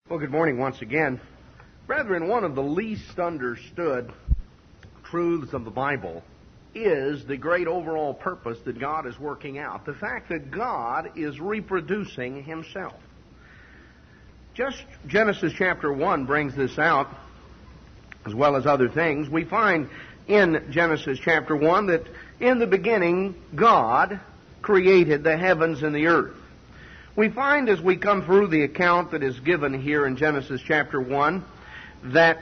Well, good morning once again. Brethren, one of the least understood truths of the Bible is the great overall purpose that God is working out. The fact that God is reproducing Himself. Just Genesis chapter 1 brings this out, as well as other things. We find in Genesis chapter 1 that in the beginning God created the heavens and the earth. We find as we come through the account that is given here in Genesis chapter 1 that,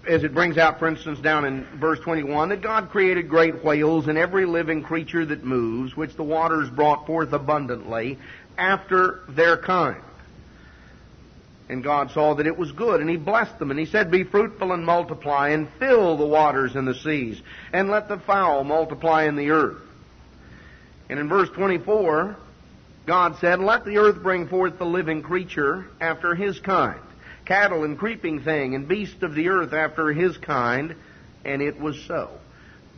as it brings out, for instance, down in verse 21, that God created great whales and every living creature that moves, which the waters brought forth abundantly after their kind. And God saw that it was good, and He blessed them, and He said, "Be fruitful and multiply, and fill the waters and the seas, and let the fowl multiply in the earth." And in verse 24, God said, "Let the earth bring forth the living creature after his kind, cattle and creeping thing, and beast of the earth after his kind." And it was so.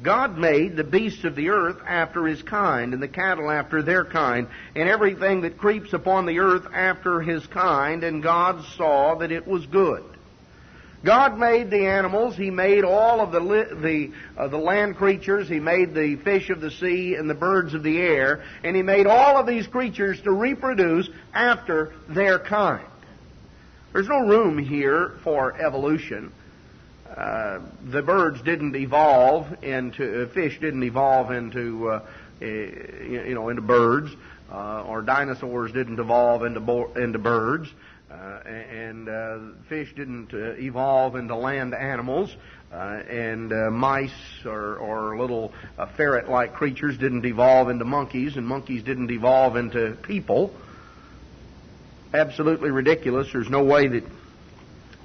God made the beasts of the earth after his kind, and the cattle after their kind, and everything that creeps upon the earth after his kind, and God saw that it was good. God made the animals. He made all of the land creatures. He made the fish of the sea and the birds of the air. And He made all of these creatures to reproduce after their kind. There's no room here for evolution. The birds didn't evolve into, fish didn't evolve into, into birds, or dinosaurs didn't evolve into birds. Fish didn't evolve into land animals, and mice or little ferret-like creatures didn't evolve into monkeys, and monkeys didn't evolve into people. Absolutely ridiculous. There's no way that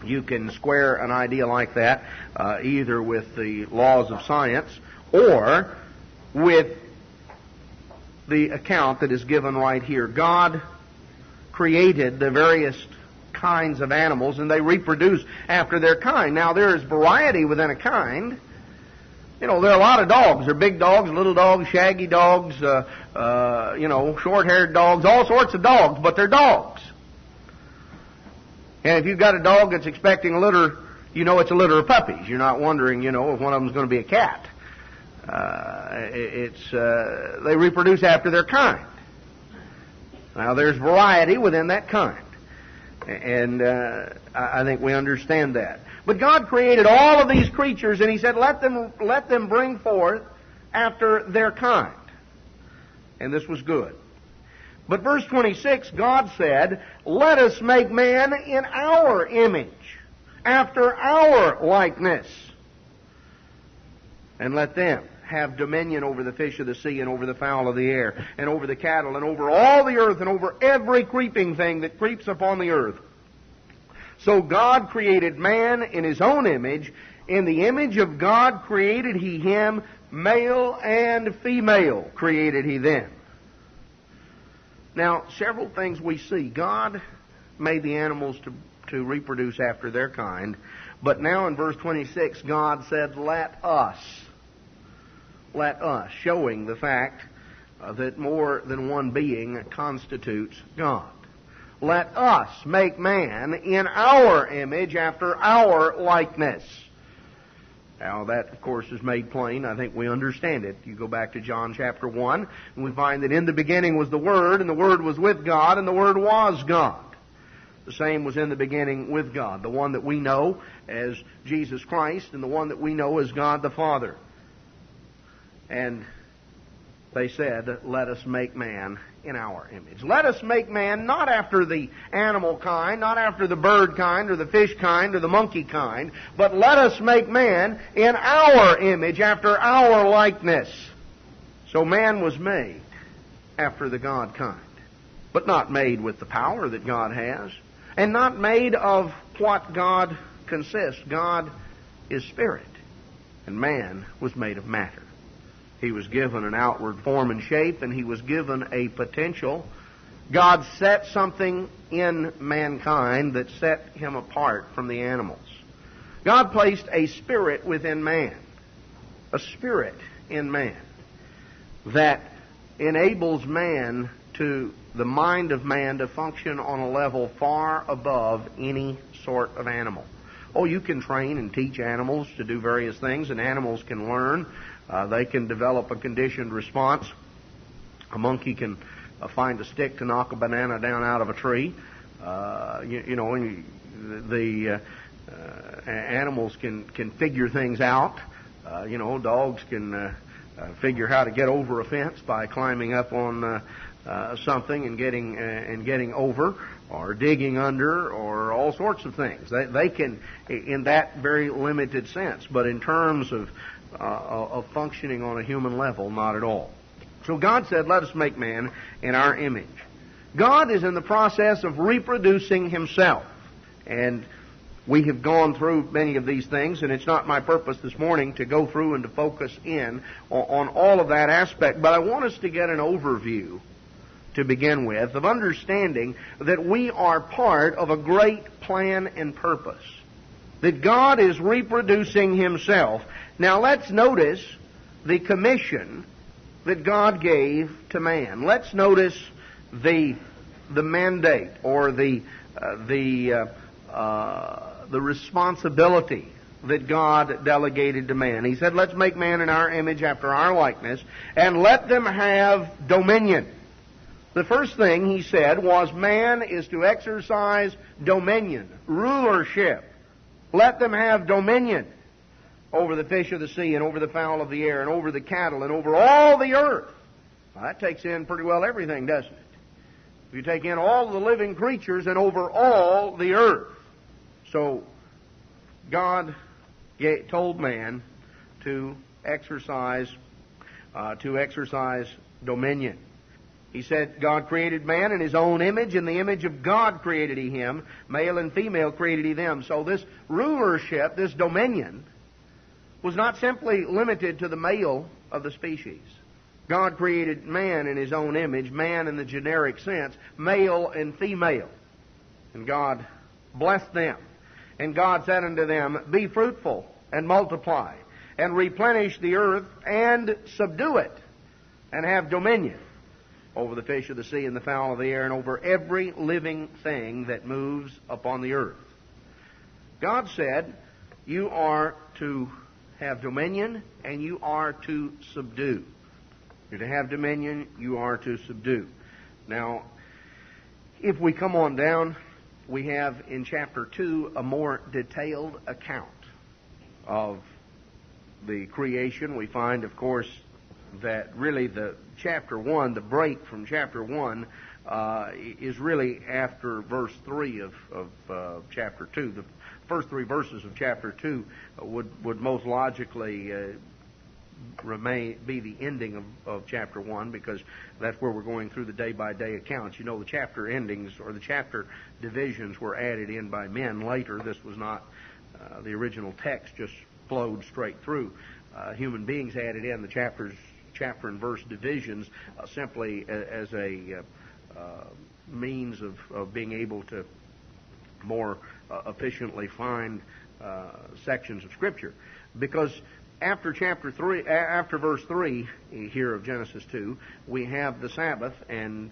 you can square an idea like that, either with the laws of science or with the account that is given right here. God created the various kinds of animals, and they reproduce after their kind. Now, there is variety within a kind. There are a lot of dogs. There are big dogs, little dogs, shaggy dogs, short-haired dogs, all sorts of dogs, but they're dogs. And if you've got a dog that's expecting a litter, you know it's a litter of puppies. You're not wondering, if one of them's going to be a cat. They reproduce after their kind. Now, there's variety within that kind. And I think we understand that. But God created all of these creatures, and He said, let them bring forth after their kind. And this was good. But verse 26, God said, "Let us make man in our image, after our likeness, and let them have dominion over the fish of the sea, and over the fowl of the air, and over the cattle, and over all the earth, and over every creeping thing that creeps upon the earth." So God created man in His own image. In the image of God created He him, male and female created He them. Now, several things we see. God made the animals to reproduce after their kind. But now in verse 26, God said, let us, showing the fact that more than one being constitutes God. Let us make man in our image, after our likeness. Now that, of course, is made plain. I think we understand it. You go back to John chapter 1, and we find that in the beginning was the Word, and the Word was with God, and the Word was God. The same was in the beginning with God, the one that we know as Jesus Christ, and the one that we know as God the Father. And they said, let us make man in our image. Let us make man not after the animal kind, not after the bird kind, or the fish kind, or the monkey kind, but let us make man in our image, after our likeness. So man was made after the God kind, but not made with the power that God has, and not made of what God consists. God is spirit, and man was made of matter. He was given an outward form and shape, and he was given a potential. God set something in mankind that set him apart from the animals. God placed a spirit within man, a spirit in man, that enables man to the mind of man to function on a level far above any sort of animal. Oh, you can train and teach animals to do various things, and animals can learn. They can develop a conditioned response. A monkey can find a stick to knock a banana down out of a tree. Animals can figure things out. Dogs can figure how to get over a fence by climbing up on something and getting over, or digging under, or all sorts of things. They can, in that very limited sense, but in terms of functioning on a human level, not at all. So God said, let us make man in our image. God is in the process of reproducing Himself. And we have gone through many of these things, and it's not my purpose this morning to go through and to focus in on all of that aspect. But I want us to get an overview to begin with of understanding that we are part of a great plan and purpose. That God is reproducing Himself. Now let's notice the commission that God gave to man. Let's notice the mandate or the responsibility that God delegated to man. He said, let's make man in our image after our likeness, and let them have dominion. The first thing He said was man is to exercise dominion, rulership. Let them have dominion over the fish of the sea and over the fowl of the air and over the cattle and over all the earth. Well, that takes in pretty well everything, doesn't it? If you take in all the living creatures and over all the earth. So God told man to exercise dominion. He said God created man in His own image. In the image of God created He him. Male and female created He them. So this rulership, this dominion, was not simply limited to the male of the species. God created man in His own image, man in the generic sense, male and female. And God blessed them. And God said unto them, be fruitful and multiply, and replenish the earth and subdue it, and have dominion over the fish of the sea and the fowl of the air and over every living thing that moves upon the earth. God said, you are to have dominion and you are to subdue. You're to have dominion, you are to subdue. Now, if we come on down, we have in chapter 2 a more detailed account of the creation. We find, of course, that really the chapter 1, the break from chapter 1, is really after verse 3 of chapter 2. The first 3 verses of chapter 2 would most logically be the ending of chapter 1, because that's where we're going through the day-by-day accounts. You know, the chapter endings or the chapter divisions were added in by men later. This was not the original text, just flowed straight through. Human beings added in the chapter and verse divisions simply as a means of being able to more efficiently find sections of Scripture. Because after verse 3 here of Genesis 2, we have the Sabbath, and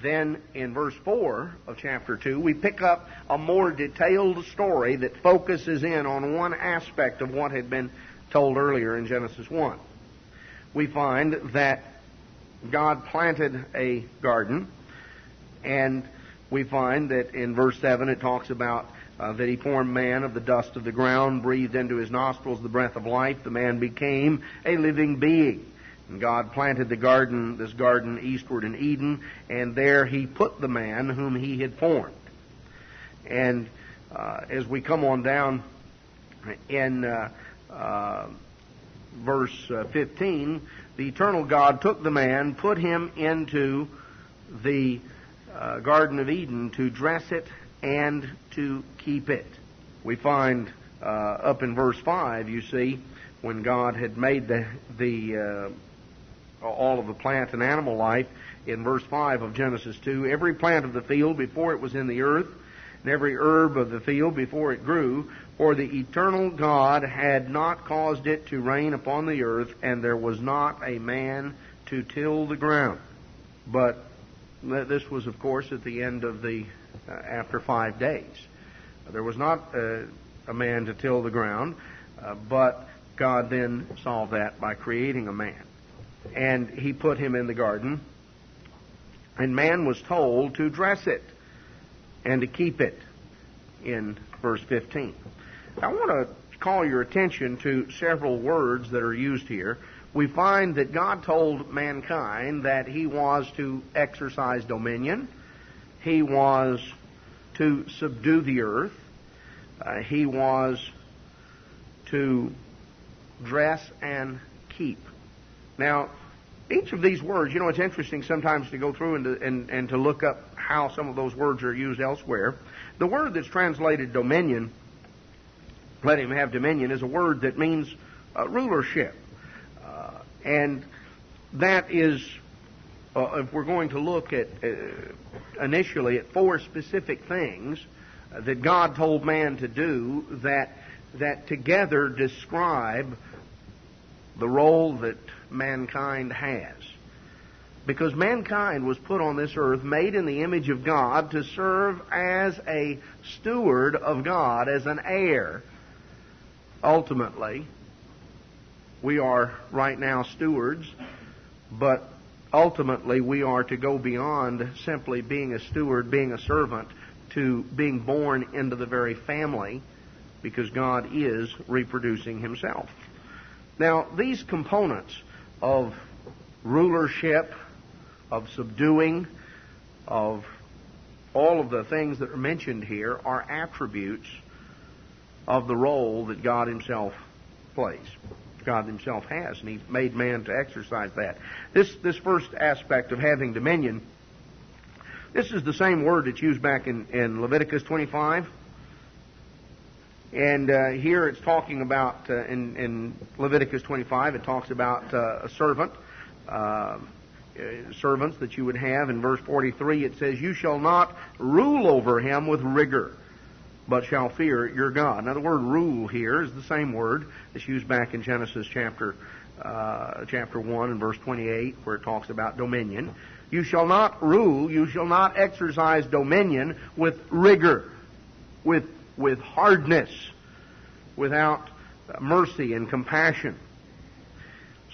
then in verse 4 of chapter 2, we pick up a more detailed story that focuses in on one aspect of what had been told earlier in Genesis 1. We find that God planted a garden, and we find that in verse 7 it talks about that He formed man of the dust of the ground, breathed into his nostrils the breath of life. The man became a living being. And God planted this garden eastward in Eden, and there He put the man whom He had formed. And as we come on down in verse 15, the eternal God took the man, put him into the Garden of Eden to dress it and to keep it. We find up in verse 5, you see, when God had made all of the plant and animal life, in verse 5 of Genesis 2, every plant of the field before it was in the earth, and every herb of the field before it grew, for the eternal God had not caused it to rain upon the earth, and there was not a man to till the ground. But This was, of course, at the end of after 5 days. There was not a man to till the ground, but God then solved that by creating a man. And He put him in the garden, and man was told to dress it and to keep it, in verse 15. I want to call your attention to several words that are used here. We find that God told mankind that He was to exercise dominion. He was to subdue the earth. He was to dress and keep. Now, each of these words, it's interesting sometimes to go through and to look up how some of those words are used elsewhere. The word that's translated dominion, let him have dominion, is a word that means rulership. And that is, if we're going to look at initially at 4 specific things that God told man to do that together describe the role that mankind has. Because mankind was put on this earth, made in the image of God, to serve as a steward of God, as an heir. Ultimately, we are right now stewards, but ultimately we are to go beyond simply being a steward, being a servant, to being born into the very family, because God is reproducing Himself. Now, these components of rulership, of subduing, of all of the things that are mentioned here are attributes of the role that God Himself plays. God Himself has, and He made man to exercise that. This first aspect of having dominion, this is the same word that's used back in Leviticus 25. And here it's talking about, in Leviticus 25, it talks about a servant, servants that you would have. In verse 43, it says, "You shall not rule over him with rigor, but shall fear your God." Now, the word rule here is the same word that's used back in Genesis chapter 1 and verse 28, where it talks about dominion. You shall not rule, you shall not exercise dominion with rigor, with hardness, without mercy and compassion.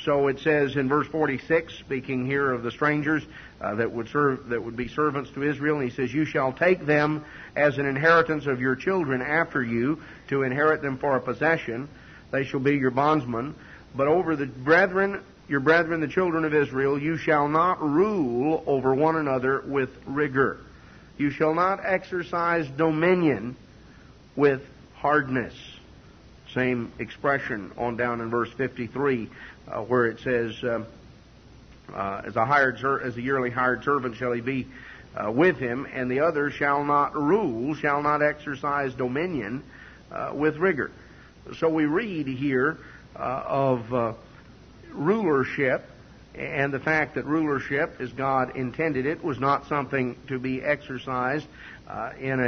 So it says in verse 46, speaking here of the strangers that would be servants to Israel, and he says, "You shall take them as an inheritance of your children after you, to inherit them for a possession. They shall be your bondsmen. But over the brethren, your brethren, the children of Israel, you shall not rule over one another with rigor. You shall not exercise dominion with hardness." Same expression on down in verse 53, where it says, "As a yearly hired servant shall he be with him, and the other shall not rule, shall not exercise dominion with rigor." So we read here of rulership, and the fact that rulership, as God intended it, was not something to be exercised in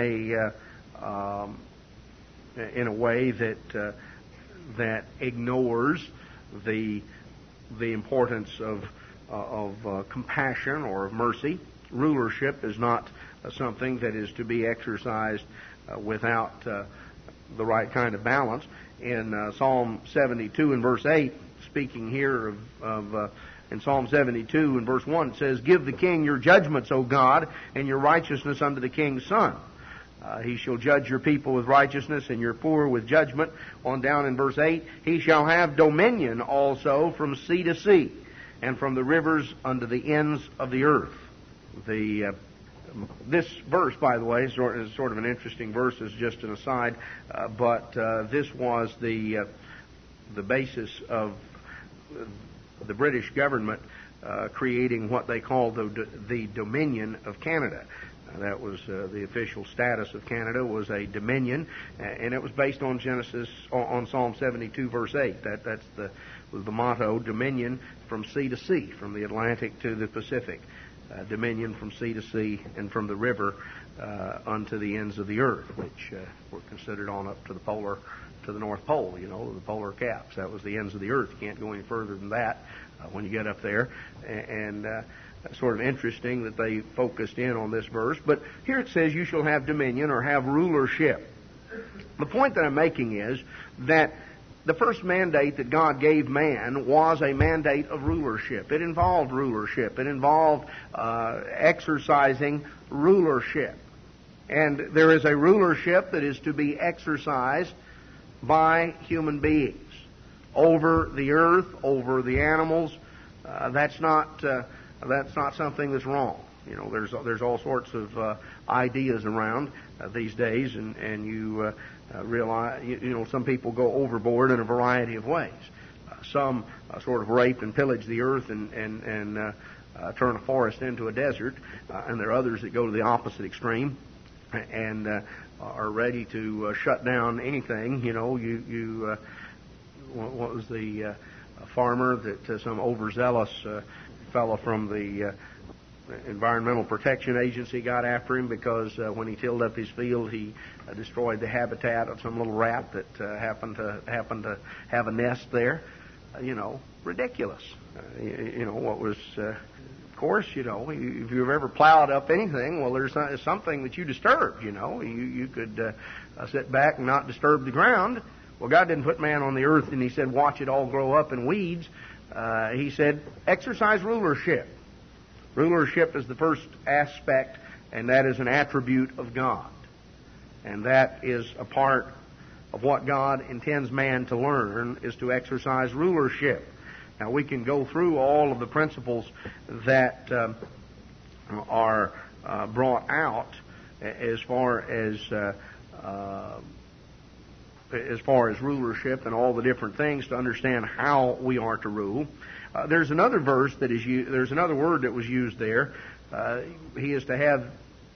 a way that ignores the importance of compassion or of mercy. Rulership is not something that is to be exercised without the right kind of balance. In Psalm 72 and verse 8, speaking here in Psalm 72 and verse 1, it says, "Give the king your judgments, O God, and your righteousness unto the king's son. He shall judge your people with righteousness and your poor with judgment." On down in verse 8, "He shall have dominion also from sea to sea, and from the rivers unto the ends of the earth." This verse, by the way, is sort of an interesting verse, as just an aside, but this was the basis of the British government creating what they called the Dominion of Canada. That was the official status of Canada, was a dominion, and it was based on on Psalm 72 verse 8. Was the motto: dominion from sea to sea, from the Atlantic to the Pacific. Dominion from sea to sea, and from the river unto the ends of the earth, which were considered on up to the North Pole, the polar caps. That was the ends of the earth. You can't go any further than that when you get up there. And sort of interesting that they focused in on this verse. But here it says, you shall have dominion or have rulership. The point that I'm making is that the first mandate that God gave man was a mandate of rulership. It involved rulership. It involved exercising rulership. And there is a rulership that is to be exercised by human beings over the earth, over the animals. That's not something that's wrong. You know, there's all sorts of ideas around these days, and you realize, you know, some people go overboard in a variety of ways. Some sort of rape and pillage the earth and turn a forest into a desert, and there are others that go to the opposite extreme and are ready to shut down anything. You know, what was the farmer that some overzealous fellow from the Environmental Protection Agency got after him because when he tilled up his field, he destroyed the habitat of some little rat that happened to have a nest there. You know, ridiculous. You know, what was, of course, you know, if you've ever plowed up anything, well, there's something that you disturbed, you know. You could sit back and not disturb the ground. Well, God didn't put man on the earth and He said, watch it all grow up in weeds. He said, exercise rulership. Rulership is the first aspect, and that is an attribute of God. And that is a part of what God intends man to learn, is to exercise rulership. Now, we can go through all of the principles that are brought out as far as rulership and all the different things to understand how we are to rule. There's another verse that is there's another word that was used there. He is to have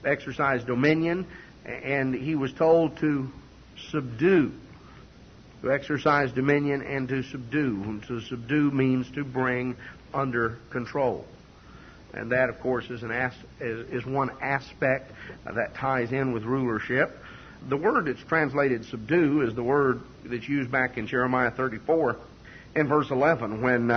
exercise dominion, and he was told to subdue. To exercise dominion and to subdue. And to subdue means to bring under control. And that, of course, is one aspect that ties in with rulership. The word that's translated subdue is the word that's used back in Jeremiah 34 in verse 11 when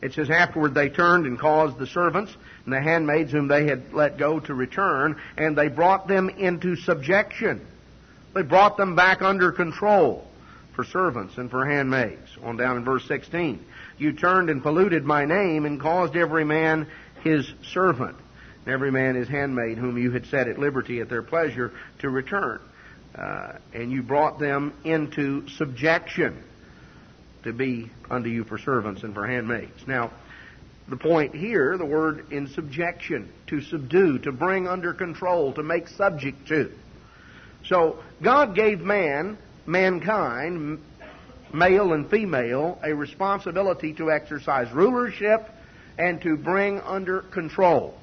it says, afterward they turned and caused the servants and the handmaids whom they had let go to return, and they brought them into subjection. They brought them back under control for servants and for handmaids. On down in verse 16. You turned and polluted my name and caused every man his servant, and every man his handmaid whom you had set at liberty at their pleasure to return. And you brought them into subjection to be unto you for servants and for handmaids. Now, the point here, the word in subjection, to subdue, to bring under control, to make subject to. So, God gave mankind, male and female, a responsibility to exercise rulership and to bring under control.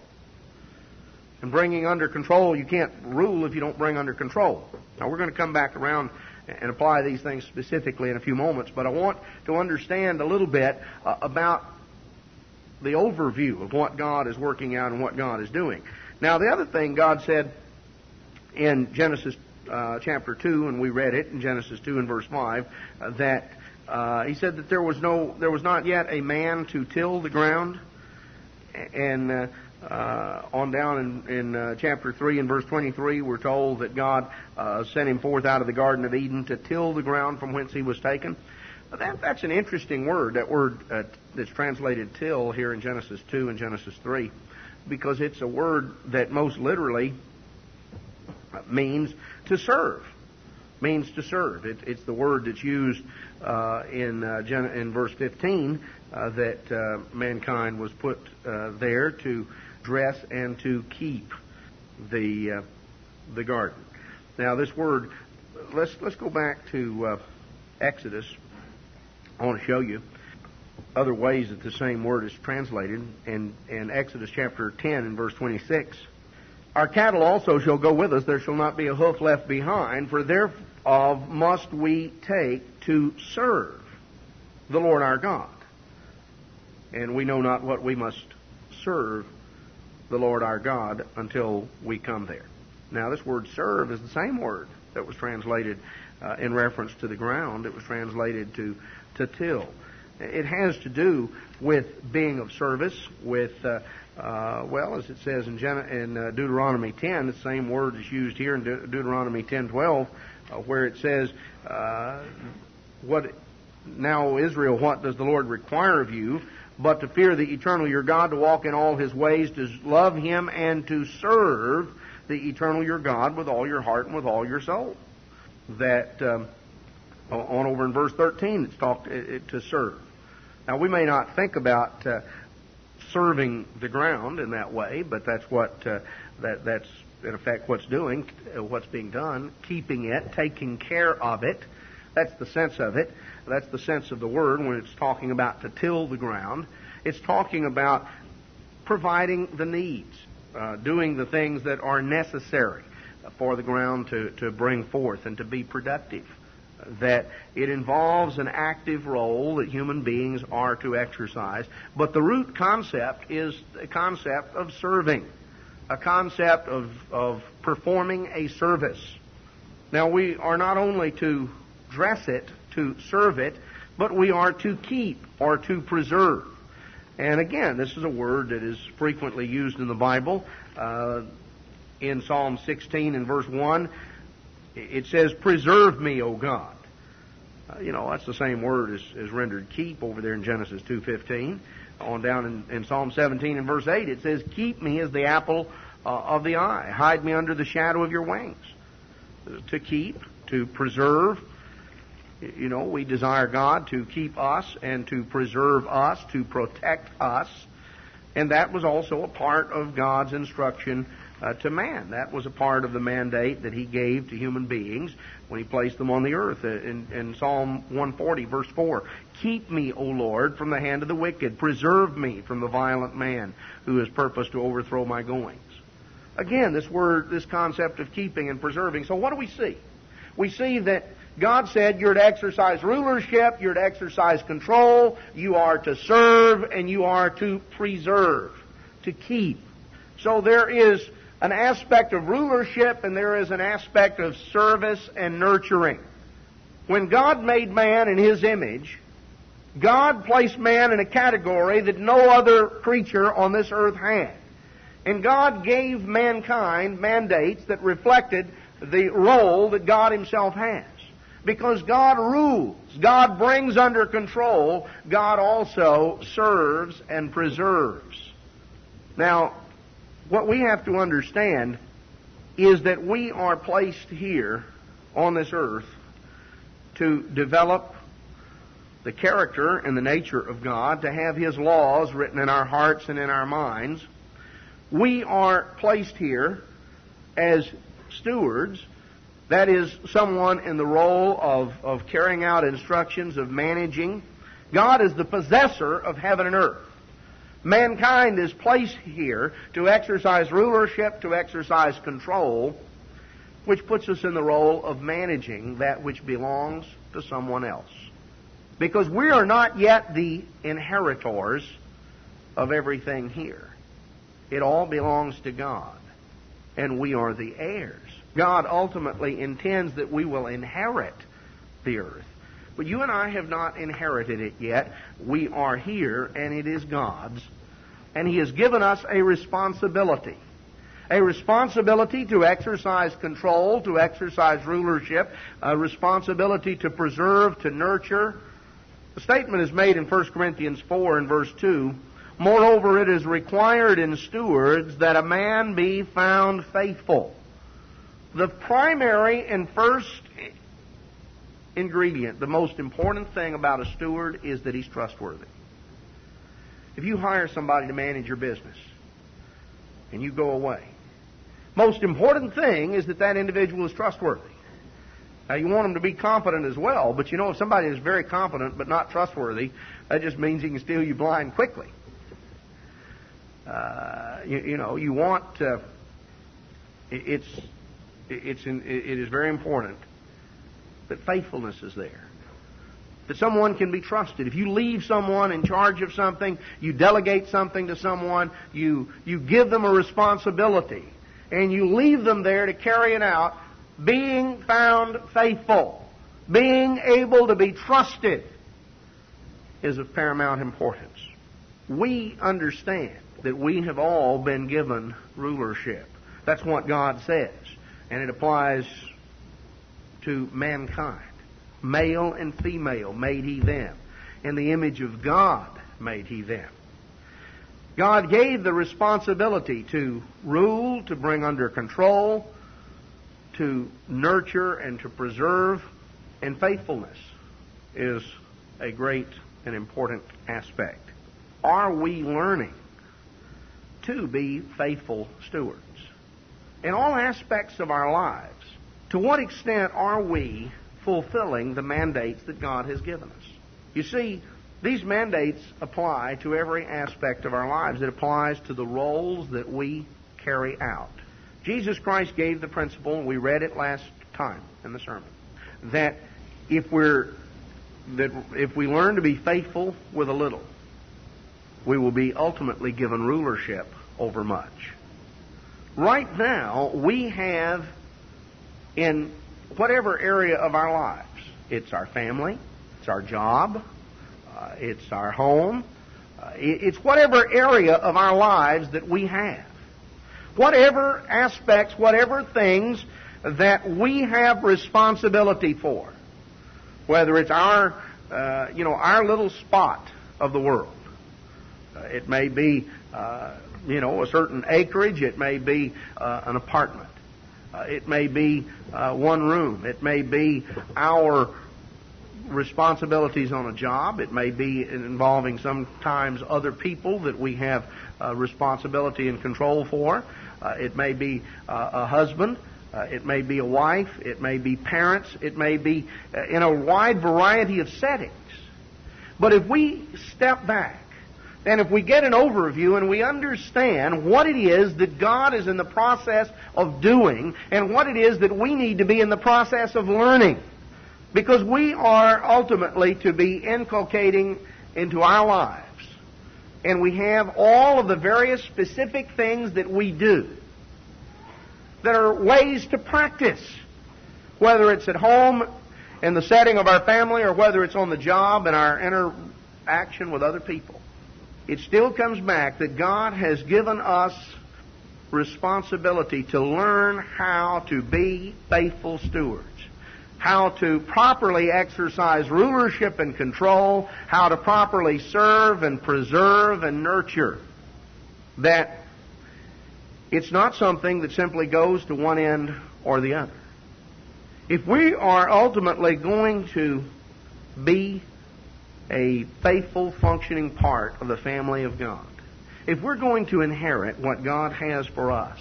And bringing under control, you can't rule if you don't bring under control. Now, we're going to come back around and apply these things specifically in a few moments, but I want to understand a little bit about the overview of what God is working out and what God is doing. Now, the other thing God said in Genesis chapter 2, and we read it in Genesis 2 and verse 5, that He said that there was not yet a man to till the ground, and on down in chapter 3 and verse 23, we're told that God sent him forth out of the Garden of Eden to till the ground from whence he was taken. That's an interesting word, that word that's translated till here in Genesis 2 and Genesis 3, because it's a word that most literally means to serve. Means to serve. It's the word that's used in verse 15 that mankind was put there to dress and to keep the garden. Now, this word, let's go back to Exodus. I want to show you other ways that the same word is translated in Exodus chapter 10 and verse 26. Our cattle also shall go with us, there shall not be a hoof left behind, for thereof must we take to serve the Lord our God. And we know not what we must serve the Lord our God until we come there. Now, this word serve is the same word that was translated in reference to the ground. It was translated to till. It has to do with being of service, with Well, as it says in Deuteronomy 10, the same word is used here in Deuteronomy 10:12, where it says, "Now, O Israel, what does the Lord require of you, but to fear the eternal your God, to walk in all His ways, to love Him, and to serve the eternal your God with all your heart and with all your soul." That on over in verse 13, it's talked to serve. Now, we may not think about serving the ground in that way, but that's what that's in effect what's being done, keeping it, taking care of it. That's the sense of it. That's the sense of the word when it's talking about to till the ground. It's talking about providing the needs, doing the things that are necessary for the ground to bring forth and to be productive. That it involves an active role that human beings are to exercise. But the root concept is a concept of serving, a concept of performing a service. Now, we are not only to dress it, to serve it, but we are to keep or to preserve. And again, this is a word that is frequently used in the Bible. In Psalm 16 and verse 1, it says, "Preserve me, O God." That's the same word as rendered keep over there in Genesis 2:15. On down in Psalm 17 and verse 8, it says, "Keep me as the apple of the eye. Hide me under the shadow of your wings." To keep, to preserve. We desire God to keep us and to preserve us, to protect us. And that was also a part of God's instruction to man. That was a part of the mandate that He gave to human beings when He placed them on the earth. In Psalm 140, verse 4, "Keep me, O Lord, from the hand of the wicked. Preserve me from the violent man who has purposed to overthrow my goings." Again, this concept of keeping and preserving. So what do we see? We see that God said you're to exercise rulership, you're to exercise control, you are to serve, and you are to preserve, to keep. So there is an aspect of rulership and there is an aspect of service and nurturing. When God made man in His image, God placed man in a category that no other creature on this earth had. And God gave mankind mandates that reflected the role that God Himself has. Because God rules, God brings under control, God also serves and preserves. Now, what we have to understand is that we are placed here on this earth to develop the character and the nature of God, to have His laws written in our hearts and in our minds. We are placed here as stewards. That is, someone in the role of carrying out instructions, of managing. God is the possessor of heaven and earth. Mankind is placed here to exercise rulership, to exercise control, which puts us in the role of managing that which belongs to someone else. Because we are not yet the inheritors of everything here. It all belongs to God, and we are the heirs. God ultimately intends that we will inherit the earth. But you and I have not inherited it yet. We are here, and it is God's. And He has given us a responsibility. A responsibility to exercise control, to exercise rulership, a responsibility to preserve, to nurture. The statement is made in 1 Corinthians 4 and verse 2, "Moreover, it is required in stewards that a man be found faithful." The primary and first ingredient, the most important thing about a steward is that he's trustworthy. If you hire somebody to manage your business and you go away, most important thing is that that individual is trustworthy. Now, you want them to be competent as well, but if somebody is very competent but not trustworthy, that just means he can steal you blind quickly. You want it is very important that faithfulness is there, that someone can be trusted. If you leave someone in charge of something, you delegate something to someone, you give them a responsibility, and you leave them there to carry it out, being found faithful, being able to be trusted is of paramount importance. we understand that we have all been given rulership. That's what God says. And it applies to mankind. Male and female made He them. In the image of God made He them. God gave the responsibility to rule, to bring under control, to nurture and to preserve, and faithfulness is a great and important aspect. Are we learning to be faithful stewards? In all aspects of our lives, to what extent are we fulfilling the mandates that God has given us? You see, these mandates apply to every aspect of our lives. It applies to the roles that we carry out. Jesus Christ gave the principle, and we read it last time in the sermon, that if we learn to be faithful with a little, we will be ultimately given rulership over much. Right now, we have, in whatever area of our lives, it's our family, it's our job, it's our home, it's whatever area of our lives that we have. Whatever aspects, whatever things that we have responsibility for, whether it's our little spot of the world. It may be, a certain acreage. It may be an apartment. It may be one room. It may be our responsibilities on a job. It may be involving sometimes other people that we have responsibility and control for. It may be a husband. It may be a wife. It may be parents. It may be in a wide variety of settings. But if we step back, and if we get an overview and we understand what it is that God is in the process of doing and what it is that we need to be in the process of learning, because we are ultimately to be inculcating into our lives, and we have all of the various specific things that we do that are ways to practice, whether it's at home in the setting of our family or whether it's on the job in our interaction with other people. It still comes back that God has given us responsibility to learn how to be faithful stewards, how to properly exercise rulership and control, how to properly serve and preserve and nurture. That it's not something that simply goes to one end or the other. If we are ultimately going to be a faithful, functioning part of the family of God, if we're going to inherit what God has for us,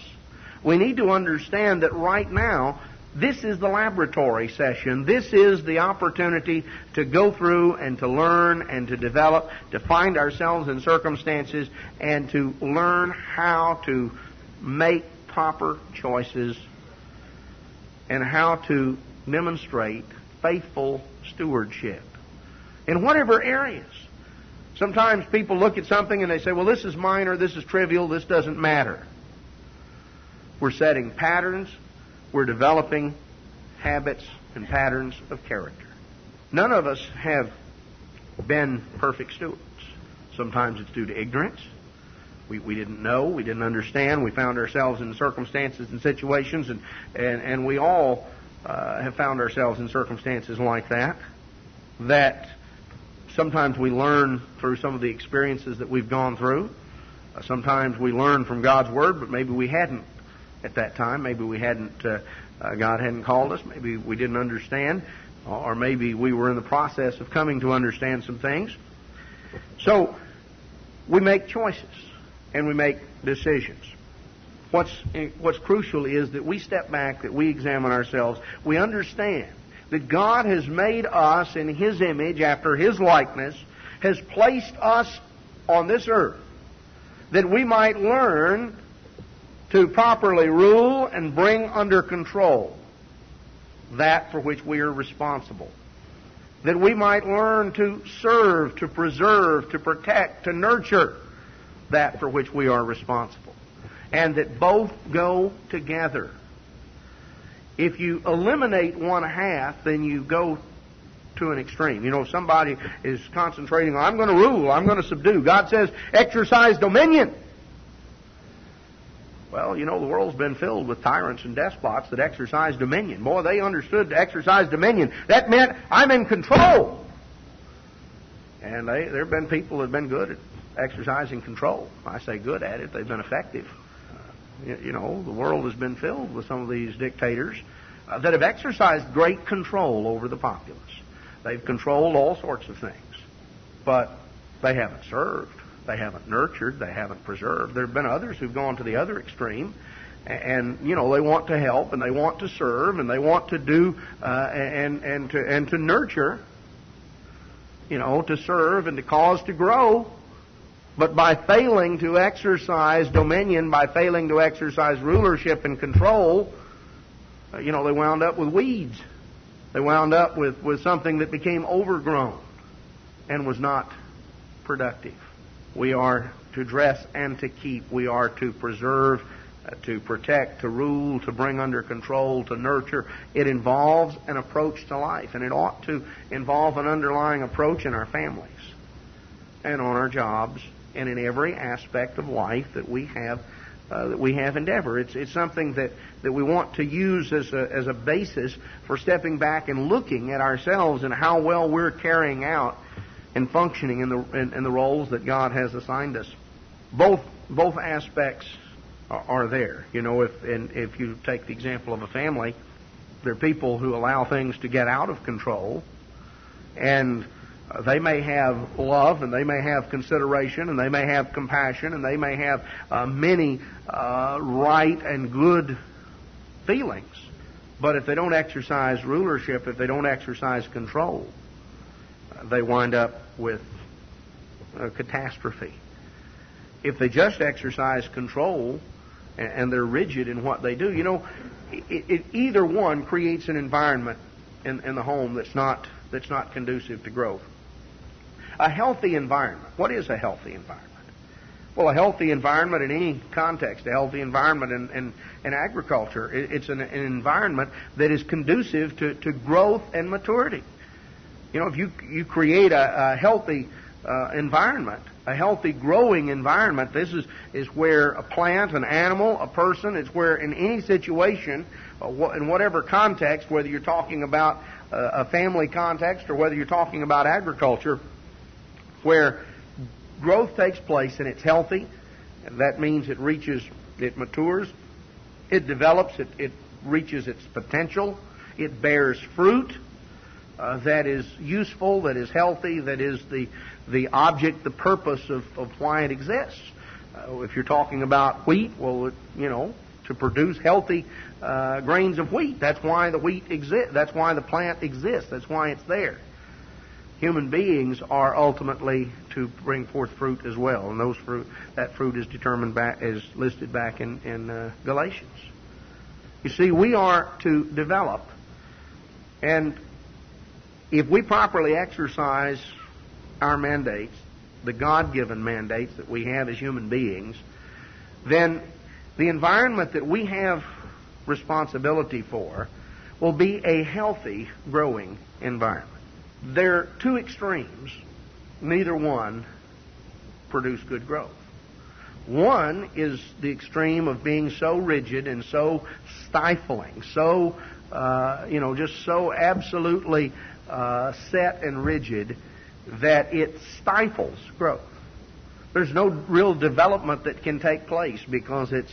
we need to understand that right now, this is the laboratory session. This is the opportunity to go through and to learn and to develop, to find ourselves in circumstances and to learn how to make proper choices and how to demonstrate faithful stewardship in whatever areas. Sometimes people look at something and they say, well, this is minor, this is trivial, this doesn't matter. We're setting patterns. We're developing habits and patterns of character. None of us have been perfect stewards. Sometimes it's due to ignorance. We didn't know, we didn't understand, we found ourselves in circumstances and situations, and we all have found ourselves in circumstances like that, that sometimes we learn through some of the experiences that we've gone through. Sometimes we learn from God's Word, but maybe we hadn't at that time. Maybe we hadn't, God hadn't called us. Maybe we didn't understand. Or maybe we were in the process of coming to understand some things. So, we make choices and we make decisions. What's crucial is that we step back, that we examine ourselves. We understand that God has made us in His image, after His likeness, has placed us on this earth, that we might learn to properly rule and bring under control that for which we are responsible. That we might learn to serve, to preserve, to protect, to nurture that for which we are responsible. And that both go together. If you eliminate one half, then you go to an extreme. If somebody is concentrating on, I'm going to rule, I'm going to subdue. God says, exercise dominion. Well, the world's been filled with tyrants and despots that exercise dominion. Boy, they understood to exercise dominion. That meant I'm in control. And there have been people that have been good at exercising control. I say good at it. They've been effective. The world has been filled with some of these dictators that have exercised great control over the populace. They've controlled all sorts of things. But they haven't served. They haven't nurtured. They haven't preserved. There have been others who've gone to the other extreme. And they want to help, and they want to serve, and they want to do, and to nurture, to serve and to cause to grow. But by failing to exercise dominion, by failing to exercise rulership and control, they wound up with weeds. They wound up with something that became overgrown and was not productive. We are to dress and to keep. We are to preserve, to protect, to rule, to bring under control, to nurture. It involves an approach to life, and it ought to involve an underlying approach in our families and on our jobs and in every aspect of life that we have endeavor. It's something that we want to use as a basis for stepping back and looking at ourselves and how well we're carrying out and functioning in the roles that God has assigned us. Both aspects are there. If you take the example of a family, there are people who allow things to get out of control, and they may have love, and they may have consideration, and they may have compassion, and they may have many right and good feelings. But if they don't exercise rulership, if they don't exercise control, they wind up with a catastrophe. If they just exercise control and they're rigid in what they do, either one creates an environment in the home that's not conducive to growth. A healthy environment. What is a healthy environment? Well, a healthy environment in any context, a healthy environment in agriculture, it's an environment that is conducive to growth and maturity. If you create a healthy environment, a healthy growing environment, this is where a plant, an animal, a person, it's where in any situation, in whatever context, whether you're talking about a family context or whether you're talking about agriculture, where growth takes place and it's healthy, that means it matures, it develops, it reaches its potential, it bears fruit that is useful, that is healthy, that is the object, the purpose of why it exists. If you're talking about wheat, well, to produce healthy grains of wheat, that's why the wheat exists. That's why the plant exists. That's why it's there. Human beings are ultimately to bring forth fruit as well, and that fruit is is listed back in Galatians. You see, we are to develop, and if we properly exercise our mandates, the God-given mandates that we have as human beings, then the environment that we have responsibility for will be a healthy, growing environment. There are two extremes. Neither one produce good growth. One is the extreme of being so rigid and so stifling, so just so absolutely set and rigid that it stifles growth. There's no real development that can take place because it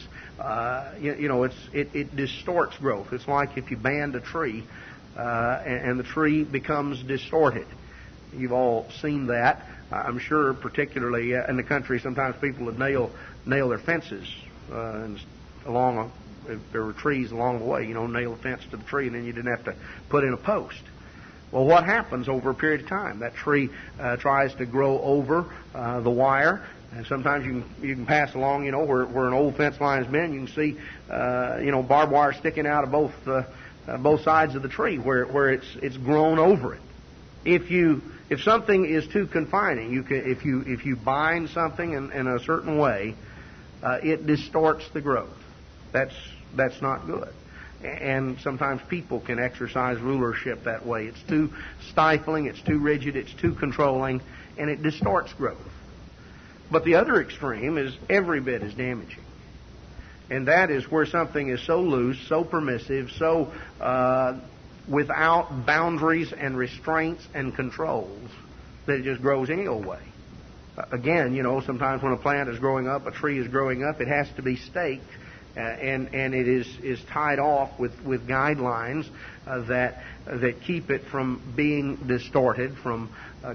distorts growth. It's like if you band a tree and the tree becomes distorted. You've all seen that. I'm sure, particularly in the country, sometimes people would nail their fences if there were trees along the way, nail a fence to the tree, and then you didn't have to put in a post. Well, what happens over a period of time? That tree tries to grow over the wire, and sometimes you can pass along, where an old fence line has been. You can see, barbed wire sticking out of both sides of the tree where it's grown over it. If something is too confining, if you bind something in a certain way, it distorts the growth. That's not good. And sometimes people can exercise rulership that way. It's too stifling, it's too rigid, it's too controlling, and it distorts growth. But the other extreme is every bit as damaging. And that is where something is so loose, so permissive, so without boundaries and restraints and controls that it just grows any old way. Again, sometimes when a plant is growing up, a tree is growing up, it has to be staked and it is tied off with guidelines that keep it from being distorted, from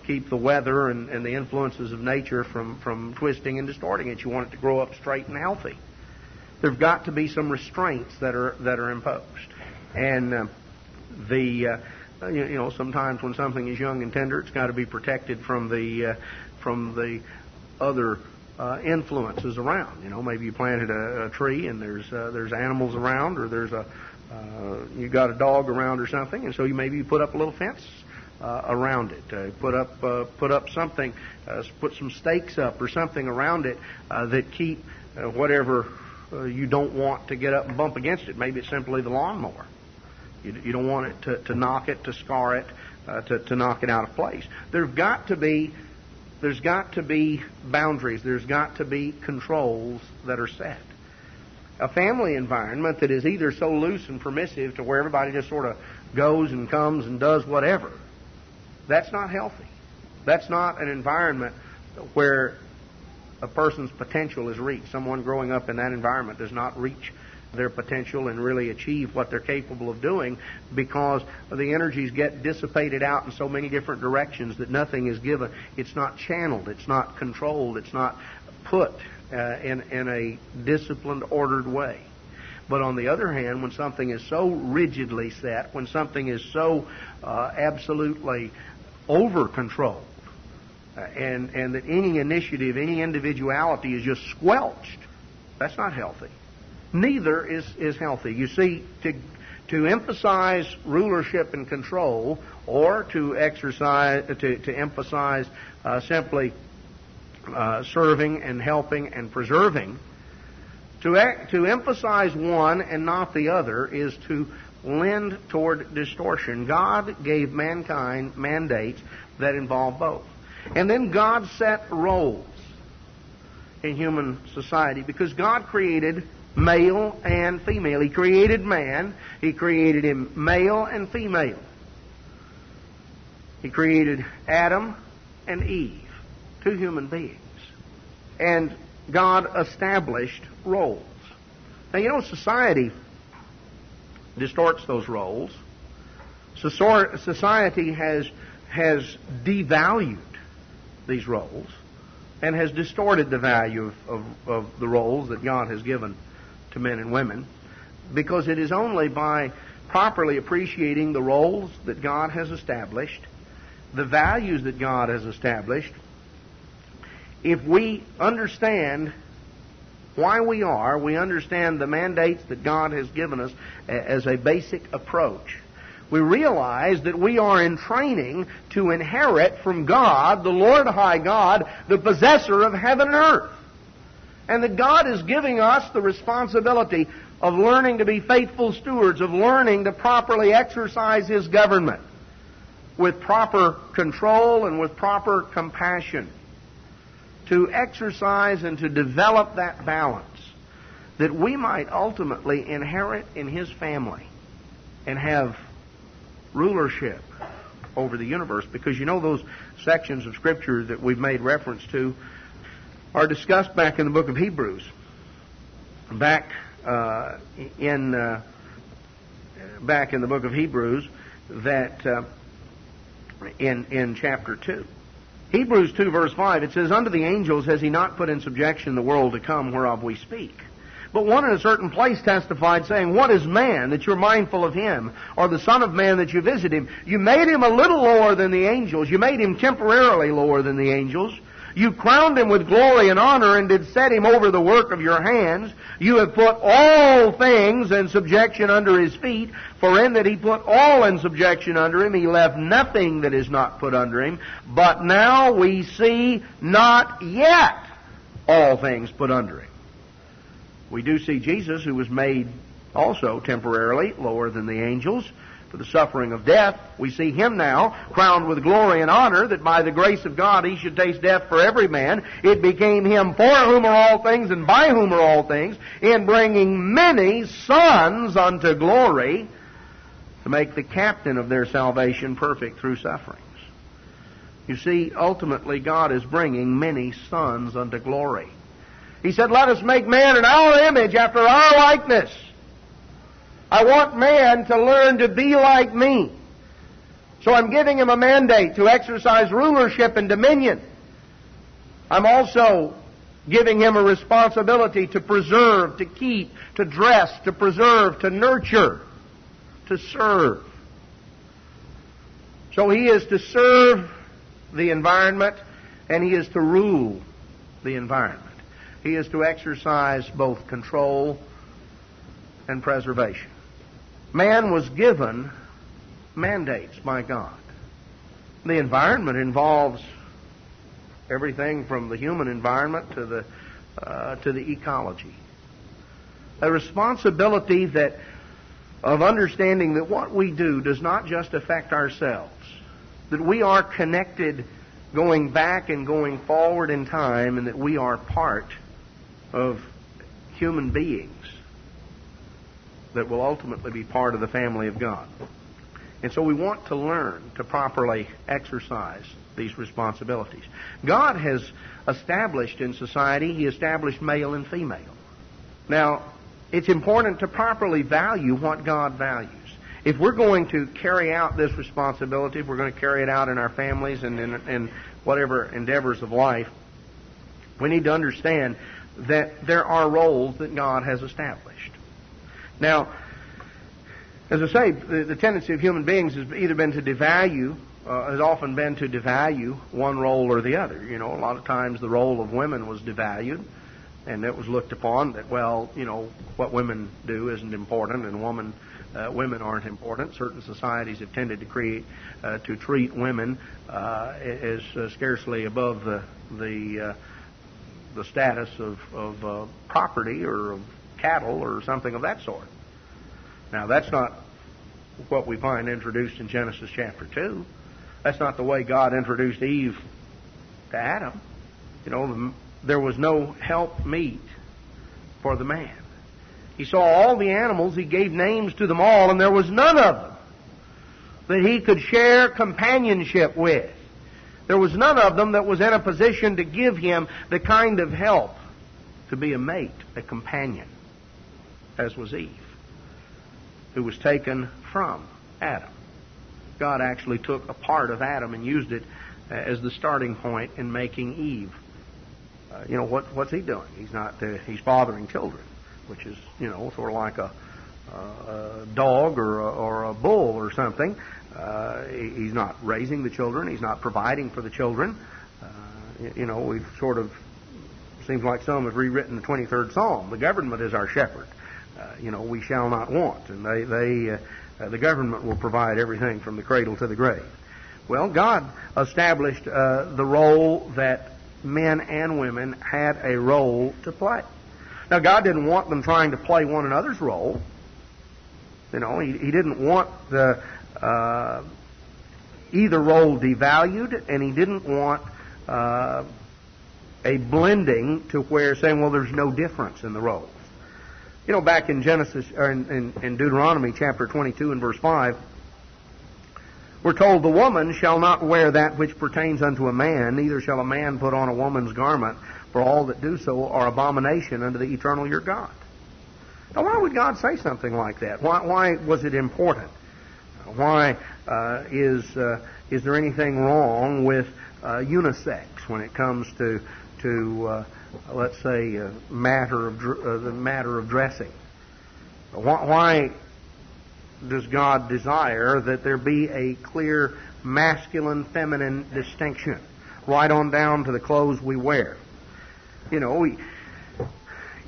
keep the weather and the influences of nature from twisting and distorting it. You want it to grow up straight and healthy. There've got to be some restraints that are imposed, and sometimes when something is young and tender, it's got to be protected from the other influences around. Maybe you planted a tree and there's animals around, or you got a dog around or something, and so maybe you put up a little fence around it. Put up something, put some stakes up or something around it that keep whatever you don't want to get up and bump against it. Maybe it's simply the lawnmower. You don't want it to knock it, to scar it, to knock it out of place. There's got to be boundaries. There's got to be controls that are set. A family environment that is either so loose and permissive to where everybody just sort of goes and comes and does whatever, that's not healthy. That's not an environment where a person's potential is reached. Someone growing up in that environment does not reach their potential and really achieve what they're capable of doing, because the energies get dissipated out in so many different directions that nothing is given. It's not channeled. It's not controlled. It's not put in a disciplined, ordered way. But on the other hand, when something is so rigidly set, when something is so absolutely over-controlled, and that any initiative, any individuality is just squelched, that's not healthy. Neither is healthy. You see, to emphasize rulership and control, or to emphasize simply serving and helping and preserving, to emphasize one and not the other is to lend toward distortion. God gave mankind mandates that involve both. And then God set roles in human society, because God created male and female. He created man. He created him male and female. He created Adam and Eve, two human beings. And God established roles. Now, society distorts those roles. Society has devalued these roles and has distorted the value of the roles that God has given to men and women, because it is only by properly appreciating the roles that God has established, the values that God has established, if we understand why we understand the mandates that God has given us as a basic approach, we realize that we are in training to inherit from God, the Lord High God, the possessor of heaven and earth. And that God is giving us the responsibility of learning to be faithful stewards, of learning to properly exercise His government with proper control and with proper compassion, to exercise and to develop that balance that we might ultimately inherit in His family and have rulership over the universe. Because those sections of Scripture that we've made reference to are discussed back in the book of Hebrews, back in the book of Hebrews, that in chapter 2. Hebrews 2 verse 5, it says, "Unto the angels has He not put in subjection the world to come whereof we speak. But one in a certain place testified, saying, What is man, that you're mindful of him? Or the Son of Man, that you visit him? You made him a little lower than the angels. You made him temporarily lower than the angels. You crowned him with glory and honor, and did set him over the work of your hands. You have put all things in subjection under his feet. For in that he put all in subjection under him, he left nothing that is not put under him. But now we see not yet all things put under him." We do see Jesus, who was made also temporarily lower than the angels, for the suffering of death. We see him now crowned with glory and honor, that by the grace of God he should taste death for every man. It became him for whom are all things and by whom are all things, in bringing many sons unto glory, to make the captain of their salvation perfect through sufferings. You see, ultimately God is bringing many sons unto glory. He said, let us make man in our image, after our likeness. I want man to learn to be like me. So I'm giving him a mandate to exercise rulership and dominion. I'm also giving him a responsibility to preserve, to keep, to dress, to preserve, to nurture, to serve. So he is to serve the environment, and he is to rule the environment. He is to exercise both control and preservation. Man was given mandates by God. The environment involves everything from the human environment to the ecology. A responsibility of understanding that what we do does not just affect ourselves, that we are connected going back and going forward in time, and that we are part of human beings that will ultimately be part of the family of God. And so we want to learn to properly exercise these responsibilities. God has established in society, He established male and female. Now, it's important to properly value what God values. If we're going to carry out this responsibility, if we're going to carry it out in our families and in whatever endeavors of life, we need to understand that there are roles that God has established. Now, as I say, the tendency of human beings has either been to devalue, has often been to devalue one role or the other. You know, a lot of times the role of women was devalued, and it was looked upon that, well, you know, what women do isn't important, and women aren't important. Certain societies have tended to treat women as scarcely above the status of property or of cattle or something of that sort. Now, that's not what we find introduced in Genesis chapter 2. That's not the way God introduced Eve to Adam. You know, there was no help meet for the man. He saw all the animals, he gave names to them all, and there was none of them that he could share companionship with. There was none of them that was in a position to give him the kind of help to be a mate, a companion, as was Eve, who was taken from Adam. God actually took a part of Adam and used it as the starting point in making Eve. You know, what's he doing? He's fathering children, which is, you know, sort of like a dog or a bull or something. He's not raising the children. He's not providing for the children. You know, we've sort of, seems like some have rewritten the 23rd Psalm. The government is our shepherd. You know, we shall not want. And the government will provide everything from the cradle to the grave. Well, God established the role that men and women had a role to play. Now, God didn't want them trying to play one another's role. You know, He didn't want either role devalued, and He didn't want a blending to where saying, well, there's no difference in the roles. You know, back in Genesis, or in Deuteronomy chapter 22 and verse 5, we're told, the woman shall not wear that which pertains unto a man, neither shall a man put on a woman's garment, for all that do so are abomination unto the eternal your God. Now, why would God say something like that? Why was it important? Why is there anything wrong with unisex when it comes to let's say the matter of dressing? Why does God desire that there be a clear masculine-feminine distinction right on down to the clothes we wear? You know,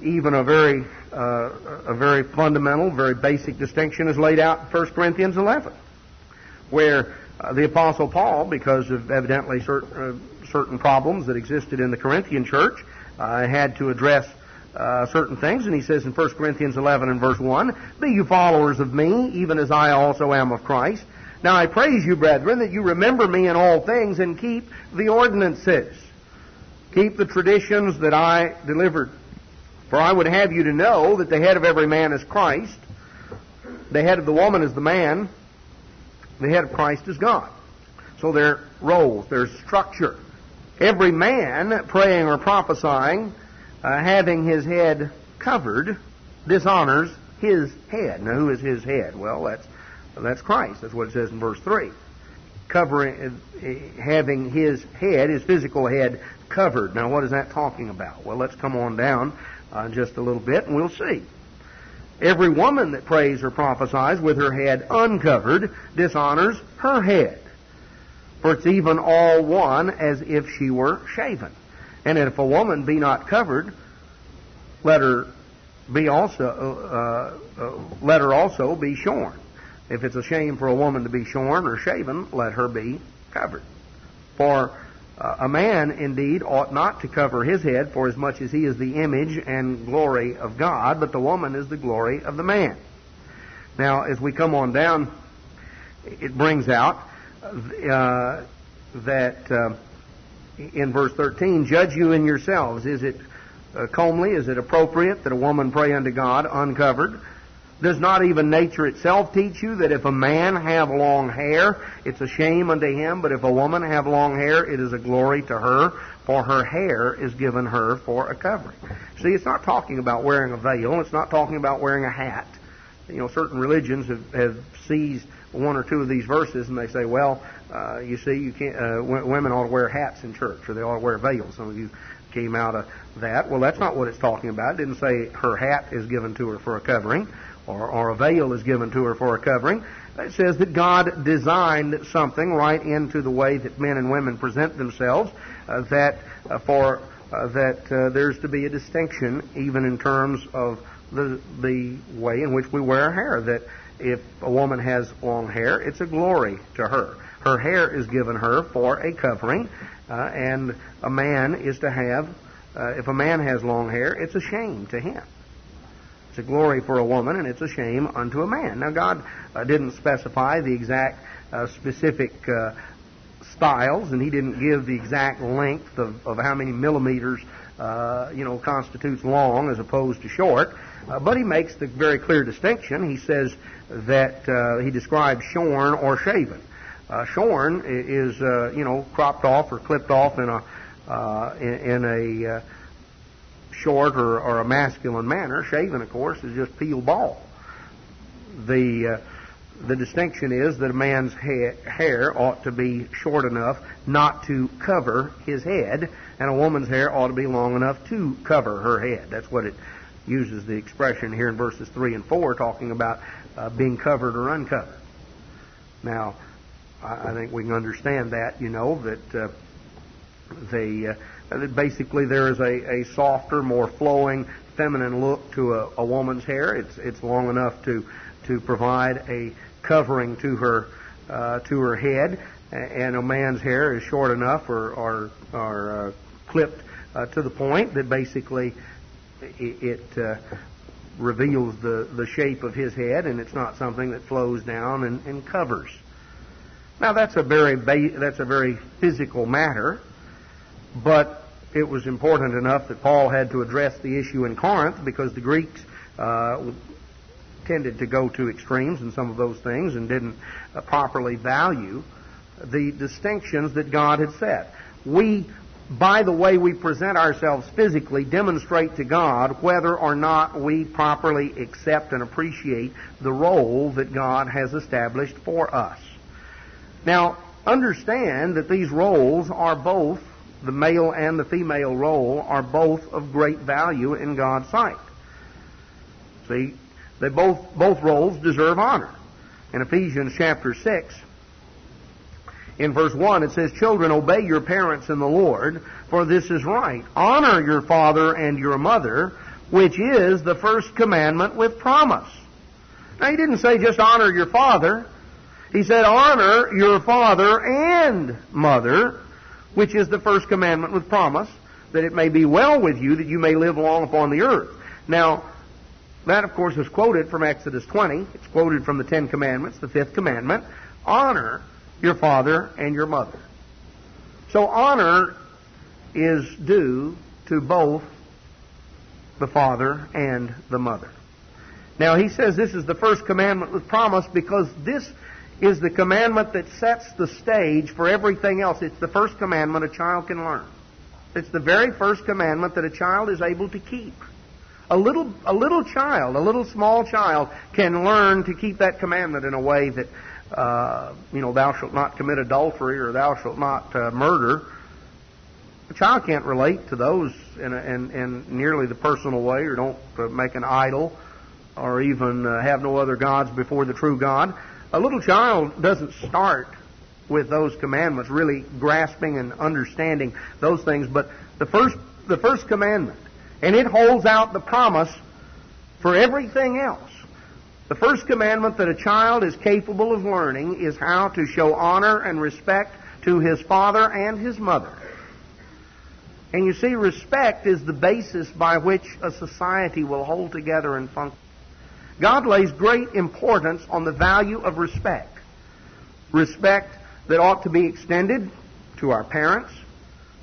even a very fundamental, very basic distinction is laid out in 1 Corinthians 11, where the Apostle Paul, because of evidently certain problems that existed in the Corinthian church, had to address certain things. And he says in 1 Corinthians 11 and verse 1, "Be you followers of me, even as I also am of Christ. Now I praise you, brethren, that you remember me in all things and keep the ordinances." Keep the traditions that I delivered. "For I would have you to know that the head of every man is Christ. The head of the woman is the man. The head of Christ is God." So there are roles, there's structure. Every man praying or prophesying, having his head covered, dishonors his head. Now who is his head? Well, that's Christ. That's what it says in verse 3. Covering, having his head, his physical head, covered. Now what is that talking about? Well, let's come on down just a little bit and we'll see. Every woman that prays or prophesies with her head uncovered dishonors her head. For it's even all one as if she were shaven. And if a woman be not covered, let her also be shorn. If it's a shame for a woman to be shorn or shaven, let her be covered. For a man indeed ought not to cover his head, for as much as he is the image and glory of God, but the woman is the glory of the man. Now, as we come on down, it brings out that in verse 13, "Judge you in yourselves. Is it comely? Is it appropriate that a woman pray unto God uncovered? Does not even nature itself teach you that if a man have long hair, it's a shame unto him, but if a woman have long hair, it is a glory to her, for her hair is given her for a covering." See, it's not talking about wearing a veil. It's not talking about wearing a hat. You know, certain religions have seized one or two of these verses and they say, well, you see, you can't. Women ought to wear hats in church, or they ought to wear veils. Some of you came out of that. Well, that's not what it's talking about. It didn't say her hat is given to her for a covering, or a veil is given to her for a covering. It says that God designed something right into the way that men and women present themselves, that there's to be a distinction even in terms of the way in which we wear our hair. That if a woman has long hair, it's a glory to her. Her hair is given her for a covering, and a man is to have, if a man has long hair, it's a shame to him. It's a glory for a woman, and it's a shame unto a man. Now, God didn't specify the exact specific styles, and He didn't give the exact length of how many millimeters, constitutes long as opposed to short. But He makes the very clear distinction. He says that He describes shorn or shaven. Shorn is, cropped off or clipped off in a short or a masculine manner. Shaven, of course, is just peel bald. The distinction is that a man's hair ought to be short enough not to cover his head, and a woman's hair ought to be long enough to cover her head. That's what it uses the expression here in verses 3 and 4, talking about being covered or uncovered. Now, I think we can understand that, that basically there is a softer, more flowing, feminine look to a woman's hair. It's long enough to provide a covering to her head, and a man's hair is short enough or clipped to the point that basically it reveals the shape of his head, and it's not something that flows down and covers. Now that's a very physical matter, but it was important enough that Paul had to address the issue in Corinth, because the Greeks tended to go to extremes in some of those things and didn't properly value the distinctions that God had set. We, by the way we present ourselves physically, demonstrate to God whether or not we properly accept and appreciate the role that God has established for us. Now, understand that these roles are both, the male and the female role, are both of great value in God's sight. See, they both roles deserve honor. In Ephesians chapter 6, in verse 1, it says, "Children, obey your parents in the Lord, for this is right. Honor your father and your mother, which is the first commandment with promise." Now, He didn't say just honor your father. He said, honor your father and mother, which is the first commandment with promise. that it may be well with you, that you may live long upon the earth. Now, that, of course, is quoted from Exodus 20. It's quoted from the Ten Commandments, the fifth commandment. Honor your father and your mother. So honor is due to both the father and the mother. Now, he says this is the first commandment with promise because this is the commandment that sets the stage for everything else. It's the first commandment a child can learn. It's the very first commandment that a child is able to keep. A little child, a little small child, can learn to keep that commandment in a way that, thou shalt not commit adultery or thou shalt not murder. A child can't relate to those in nearly the personal way, or don't make an idol, or even have no other gods before the true God. A little child doesn't start with those commandments, really grasping and understanding those things. But the first commandment, and it holds out the promise for everything else. The first commandment that a child is capable of learning is how to show honor and respect to his father and his mother. And you see, respect is the basis by which a society will hold together and function. God lays great importance on the value of respect. Respect that ought to be extended to our parents,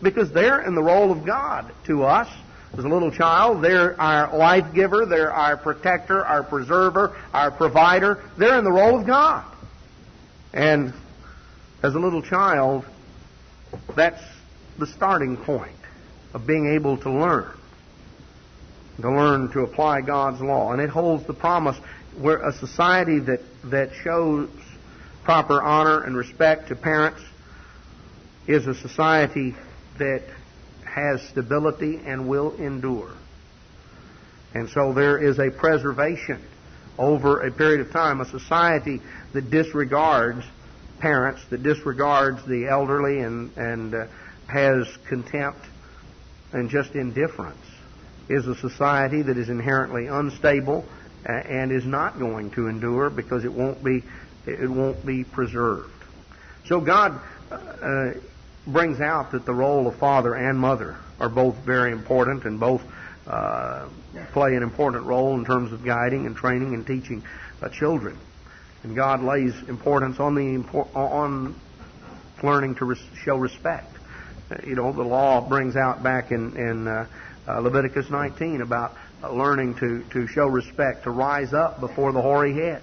because they're in the role of God to us. As a little child, they're our life giver, they're our protector, our preserver, our provider. They're in the role of God. And as a little child, that's the starting point of being able to learn to apply God's law. And it holds the promise where a society that shows proper honor and respect to parents is a society that has stability and will endure. And so there is a preservation over a period of time. A society that disregards parents, that disregards the elderly and has contempt and just indifference, is a society that is inherently unstable and is not going to endure because it won't be preserved. So God brings out that the role of father and mother are both very important, and both play an important role in terms of guiding and training and teaching children. And God lays importance on learning to show respect. The law brings out back in Leviticus 19 about learning to show respect, to rise up before the hoary head,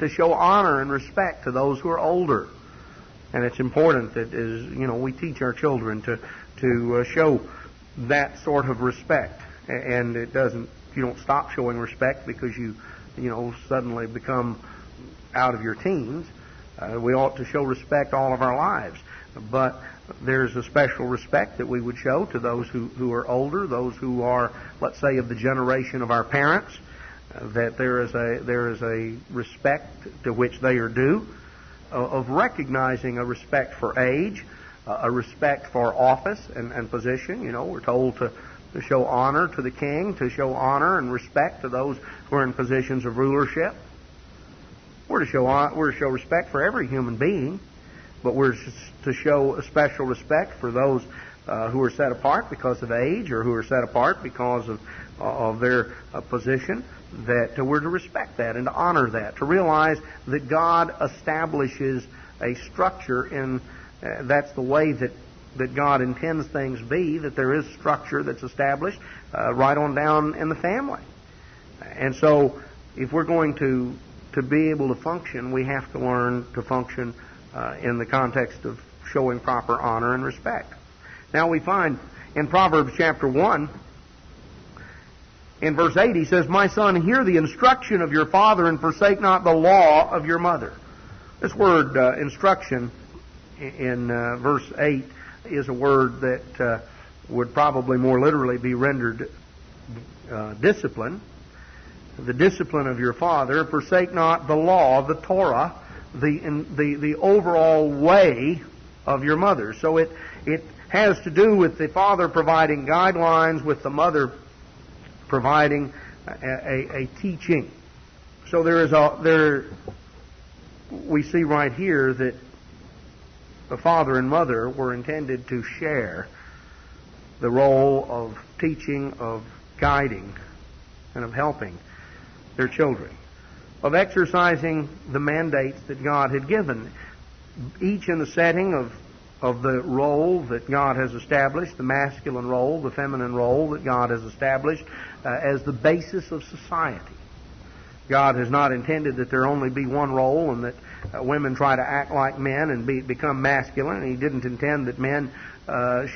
to show honor and respect to those who are older. And it's important that we teach our children to show that sort of respect. And you don't stop showing respect because you suddenly become out of your teens. We ought to show respect all of our lives. But there's a special respect that we would show to those who are older, those who are, let's say, of the generation of our parents, that there is a respect to which they are due, of recognizing a respect for age, a respect for office and position. We're told to show honor to the king, to show honor and respect to those who are in positions of rulership. We're to show respect for every human being, but we're to show a special respect for those who are set apart because of age, or who are set apart because of their position. That we're to respect that and to honor that, to realize that God establishes a structure in that's the way that God intends things be, that there is structure that's established right on down in the family. And so if we're going to be able to function, we have to learn to function in the context of showing proper honor and respect. Now we find in Proverbs chapter 1, in verse 8, he says, "My son, hear the instruction of your father, and forsake not the law of your mother." This word instruction in verse 8 is a word that would probably more literally be rendered discipline. The discipline of your father. Forsake not the law, the Torah, the overall way of your mother. So it has to do with the father providing guidelines, with the mother providing a teaching. So we see right here that the father and mother were intended to share the role of teaching, of guiding, and of helping their children, of exercising the mandates that God had given, each in the setting of the role that God has established, the masculine role, the feminine role that God has established as the basis of society. God has not intended that there only be one role and that women try to act like men and become masculine. And He didn't intend that men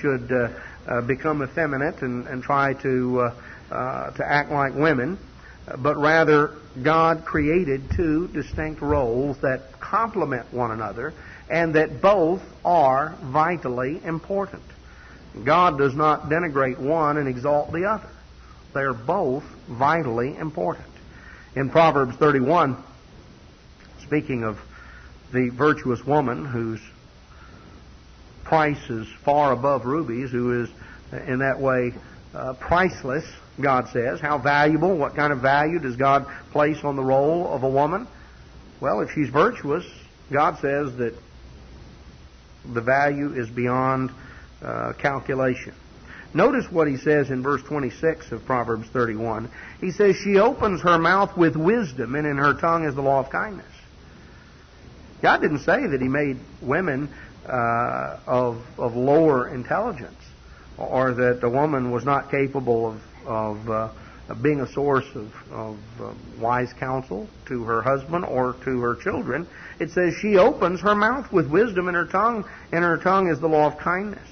should become effeminate and try to act like women. But rather, God created two distinct roles that complement one another and that both are vitally important. God does not denigrate one and exalt the other. They are both vitally important. In Proverbs 31, speaking of the virtuous woman whose price is far above rubies, who is in that way priceless, God says, how valuable, what kind of value does God place on the role of a woman? Well, if she's virtuous, God says that the value is beyond calculation. Notice what He says in verse 26 of Proverbs 31. He says, she opens her mouth with wisdom, and in her tongue is the law of kindness. God didn't say that He made women of lower intelligence, or that the woman was not capable of being a source of wise counsel to her husband or to her children. It says she opens her mouth with wisdom, and her tongue is the law of kindness.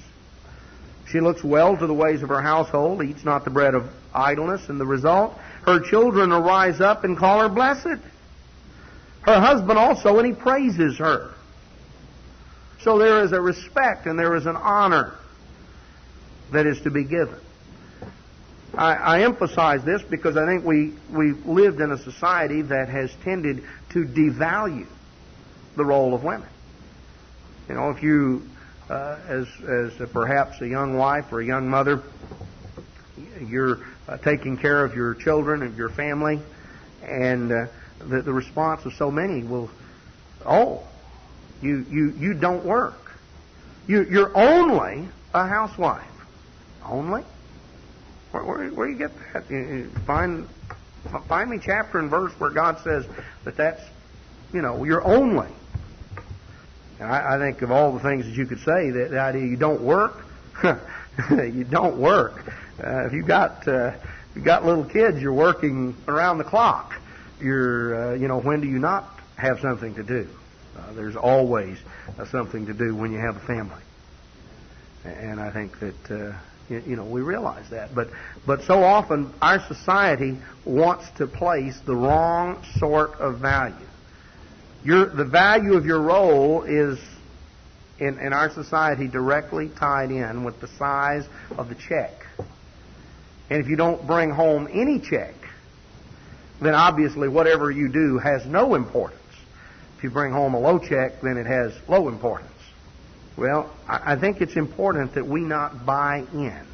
She looks well to the ways of her household, eats not the bread of idleness, and the result, her children will rise up and call her blessed. Her husband also, and he praises her. So there is a respect and there is an honor that is to be given. I emphasize this because I think we've lived in a society that has tended to devalue the role of women. You know, if you, as perhaps a young wife or a young mother, you're taking care of your children and your family, and the response of so many will, you don't work. You're only a housewife. Only? Where do you get that? Find me chapter and verse where God says that's, you're only. And I think of all the things that you could say, the idea you don't work, you don't work. If you've got little kids, you're working around the clock. You're, when do you not have something to do? There's always something to do when you have a family. And I think that, we realize that. But so often our society wants to place the wrong sort of value. The value of your role is, in our society, directly tied in with the size of the check. And if you don't bring home any check, then obviously whatever you do has no importance. If you bring home a low check, then it has low importance. Well, I think it's important that we not buy into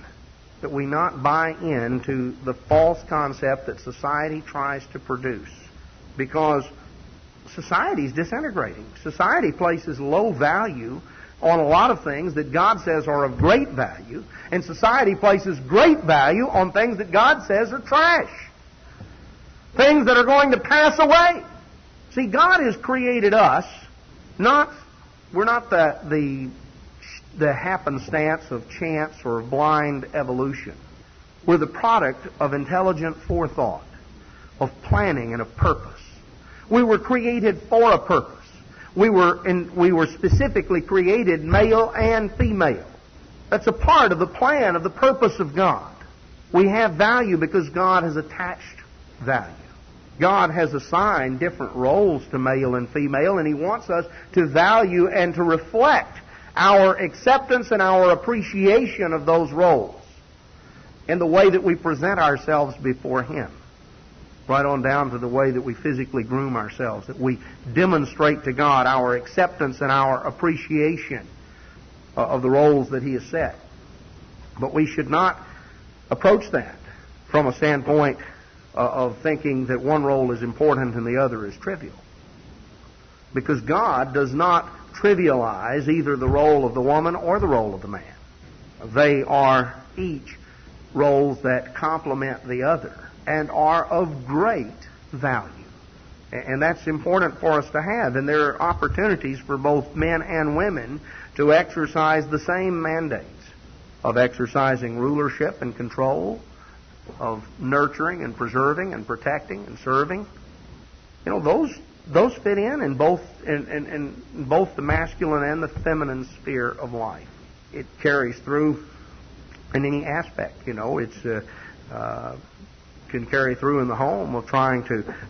the false concept that society tries to produce. Because society is disintegrating. Society places low value on a lot of things that God says are of great value, and society places great value on things that God says are trash. Things that are going to pass away. See, God has created us, we're not the happenstance of chance or blind evolution. We're the product of intelligent forethought, of planning and of purpose. We were created for a purpose. We were specifically created male and female. That's a part of the plan, of the purpose of God. We have value because God has attached value. God has assigned different roles to male and female, and He wants us to value and to reflect our acceptance and our appreciation of those roles in the way that we present ourselves before Him. Right on down to the way that we physically groom ourselves, that we demonstrate to God our acceptance and our appreciation of the roles that He has set. But we should not approach that from a standpoint of thinking that one role is important and the other is trivial. Because God does not trivialize either the role of the woman or the role of the man. They are each roles that complement the other and are of great value. And that's important for us to have. And there are opportunities for both men and women to exercise the same mandates of exercising rulership and control, of nurturing and preserving and protecting and serving. You know, those fit in both the masculine and the feminine sphere of life. It carries through in any aspect. You know, it's can carry through in the home of trying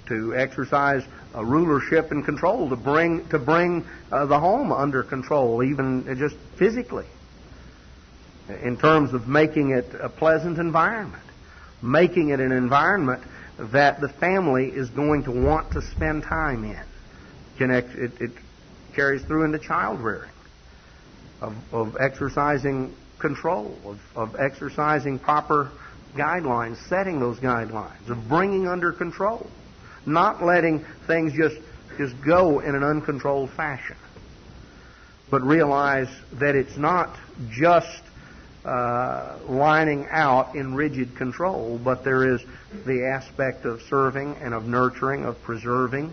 to exercise a rulership and control, to bring the home under control, even just physically, in terms of making it a pleasant environment, making it an environment that the family is going to want to spend time in. It carries through into child rearing, of exercising control, of exercising proper guidelines, setting those guidelines, of bringing under control, not letting things just go in an uncontrolled fashion, but realize that it's not just lining out in rigid control, but there is the aspect of serving and of nurturing, of preserving,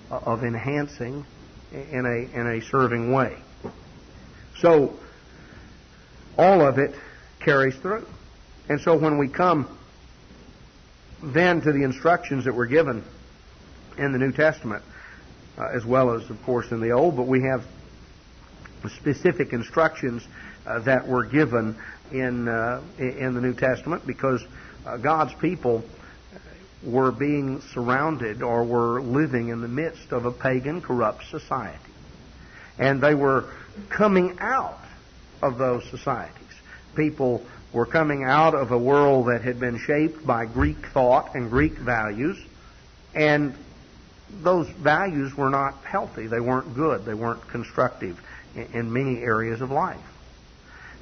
of enhancing in a serving way. So all of it carries through. And so when we come then to the instructions that were given in the New Testament, as well as, of course, in the Old, but we have specific instructions that were given in the New Testament, because God's people were being surrounded or were living in the midst of a pagan, corrupt society. And they were coming out of those societies. People were coming out of a world that had been shaped by Greek thought and Greek values, and those values were not healthy. They weren't good. They weren't constructive in many areas of life.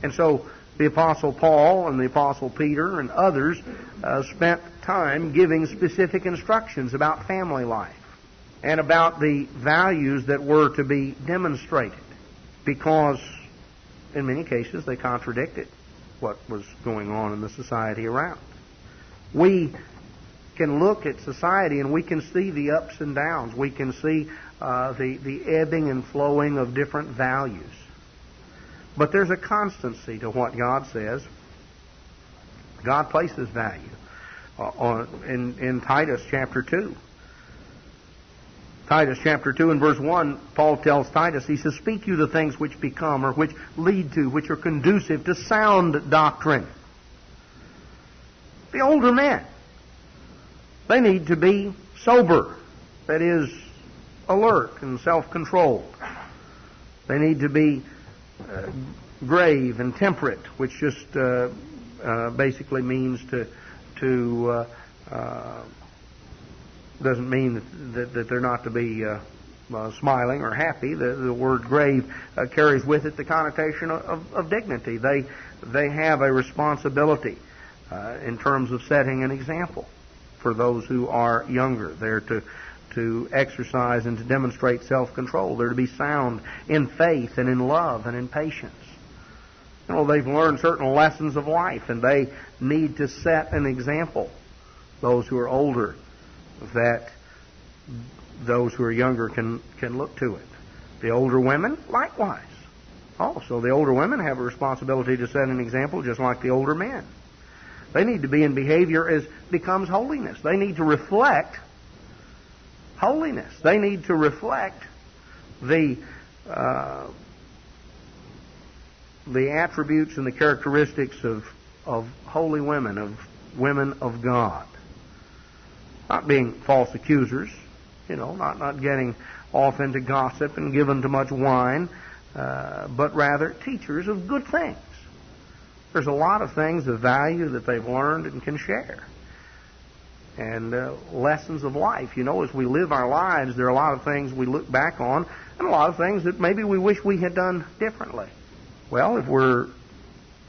And so the Apostle Paul and the Apostle Peter and others spent time giving specific instructions about family life and about the values that were to be demonstrated, because in many cases they contradicted what was going on in the society around. We can look at society and we can see the ups and downs. We can see the ebbing and flowing of different values. But there's a constancy to what God says. God places value in Titus chapter 2. Titus chapter 2 and verse 1, Paul tells Titus, he says, "Speak you the things which become, or which lead to, which are conducive to sound doctrine." The older men, they need to be sober, that is, alert and self-controlled. They need to be grave and temperate, which just basically means to doesn't mean that they're not to be smiling or happy. The word grave carries with it the connotation of dignity. They have a responsibility in terms of setting an example for those who are younger. They're to exercise and to demonstrate self-control. They're to be sound in faith and in love and in patience. You know, they've learned certain lessons of life, and they need to set an example, those who are older, that those who are younger can look to it. The older women, likewise. Also, the older women have a responsibility to set an example just like the older men. They need to be in behavior as becomes holiness. They need to reflect holiness. They need to reflect the attributes and the characteristics of holy women, of women of God. Not being false accusers, not getting off into gossip and given to much wine, but rather teachers of good things. There's a lot of things of value that they've learned and can share. And lessons of life. As we live our lives, there are a lot of things we look back on, and a lot of things that maybe we wish we had done differently. Well, if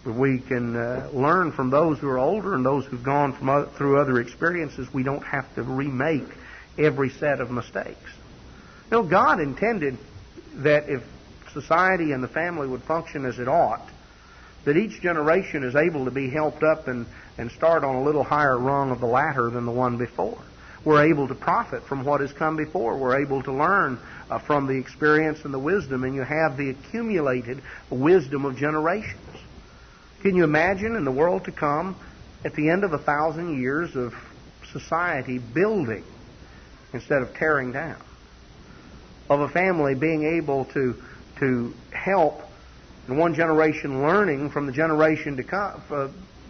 we can learn from those who are older and those who've gone through other experiences, we don't have to remake every set of mistakes. God intended that if society and the family would function as it ought, that each generation is able to be helped up and start on a little higher rung of the ladder than the one before. We're able to profit from what has come before. We're able to learn from the experience and the wisdom, and you have the accumulated wisdom of generations. Can you imagine in the world to come, at the end of 1,000 years of society building instead of tearing down, of a family being able to help in one generation learning from the generation to come,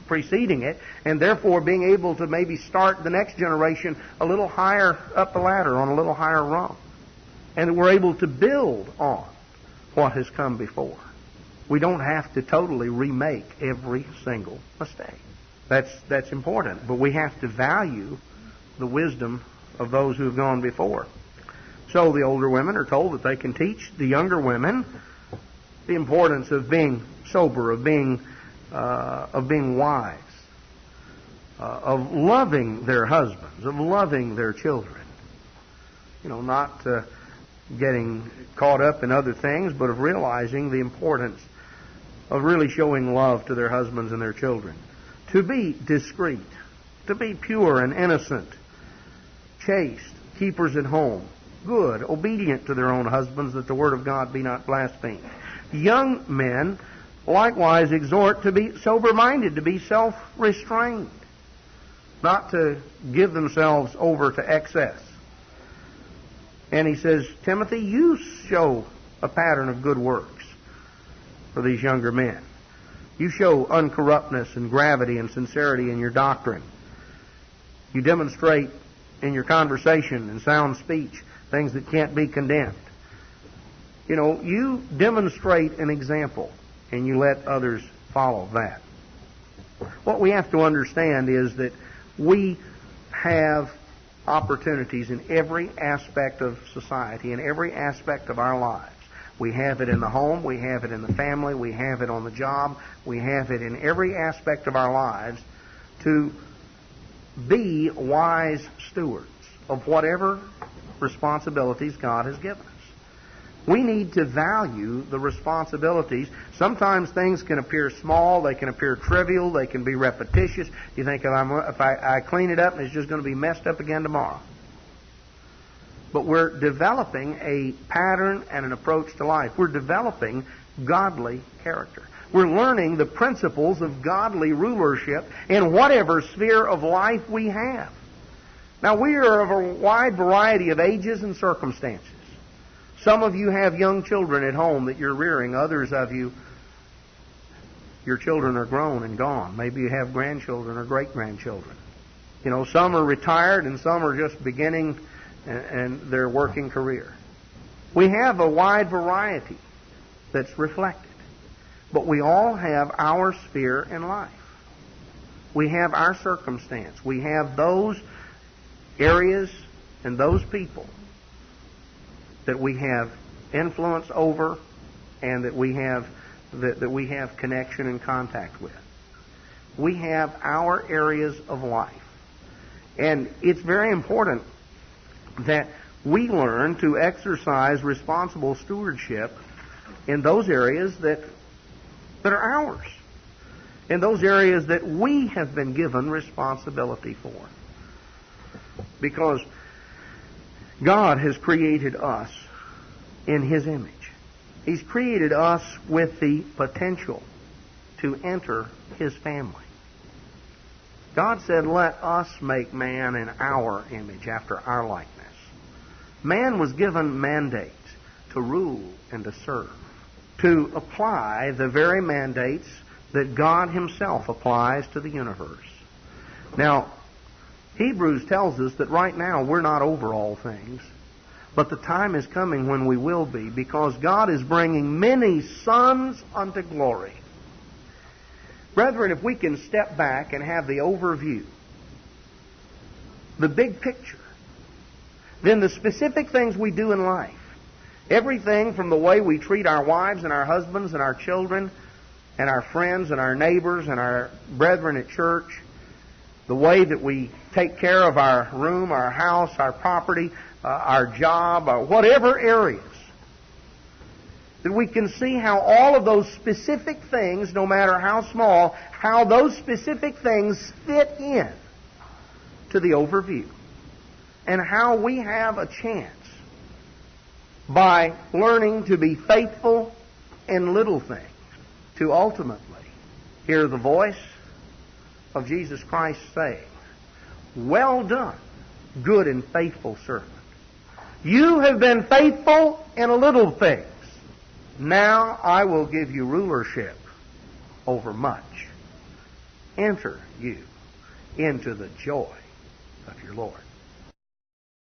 preceding it, and therefore being able to maybe start the next generation a little higher up the ladder, on a little higher rung. And we're able to build on what has come before. We don't have to totally remake every single mistake. That's important, but we have to value the wisdom of those who have gone before. So the older women are told that they can teach the younger women the importance of being sober, of being wise, of loving their husbands, of loving their children. Not getting caught up in other things, but of realizing the importance of really showing love to their husbands and their children. To be discreet, to be pure and innocent, chaste, keepers at home, good, obedient to their own husbands, that the word of God be not blasphemed. Young men likewise exhort to be sober-minded, to be self-restrained, not to give themselves over to excess. And he says, Timothy, you show a pattern of good works for these younger men. You show uncorruptness and gravity and sincerity in your doctrine. You demonstrate in your conversation and sound speech things that can't be condemned. You demonstrate an example, and you let others follow that. What we have to understand is that we have opportunities in every aspect of society, in every aspect of our lives. We have it in the home, we have it in the family, we have it on the job, we have it in every aspect of our lives to be wise stewards of whatever responsibilities God has given us. We need to value the responsibilities. Sometimes things can appear small, they can appear trivial, they can be repetitious. You think, if I clean it up, it's just going to be messed up again tomorrow. But we're developing a pattern and an approach to life. We're developing godly character. We're learning the principles of godly rulership in whatever sphere of life we have. Now, we are of a wide variety of ages and circumstances. Some of you have young children at home that you're rearing. Others of you, your children are grown and gone. Maybe you have grandchildren or great-grandchildren. Some are retired and some are just beginning and their working career. We have a wide variety that's reflected. But we all have our sphere in life. We have our circumstance. We have those areas and those people that we have influence over and that we have connection and contact with. We have our areas of life. And it's very important that we learn to exercise responsible stewardship in those areas that are ours, in those areas that we have been given responsibility for. Because God has created us in His image. He's created us with the potential to enter His family. God said, let us make man in our image, after our likeness. Man was given mandates to rule and to serve, to apply the very mandates that God Himself applies to the universe. Now, Hebrews tells us that right now we're not over all things, but the time is coming when we will be, because God is bringing many sons unto glory. Brethren, if we can step back and have the overview, the big picture, then the specific things we do in life, everything from the way we treat our wives and our husbands and our children and our friends and our neighbors and our brethren at church, the way that we take care of our room, our house, our property, our job, or whatever areas, that we can see how all of those specific things, no matter how small, how those specific things fit in to the overview. And how we have a chance by learning to be faithful in little things to ultimately hear the voice of Jesus Christ saying, "Well done, good and faithful servant. You have been faithful in little things. Now I will give you rulership over much. Enter you into the joy of your Lord."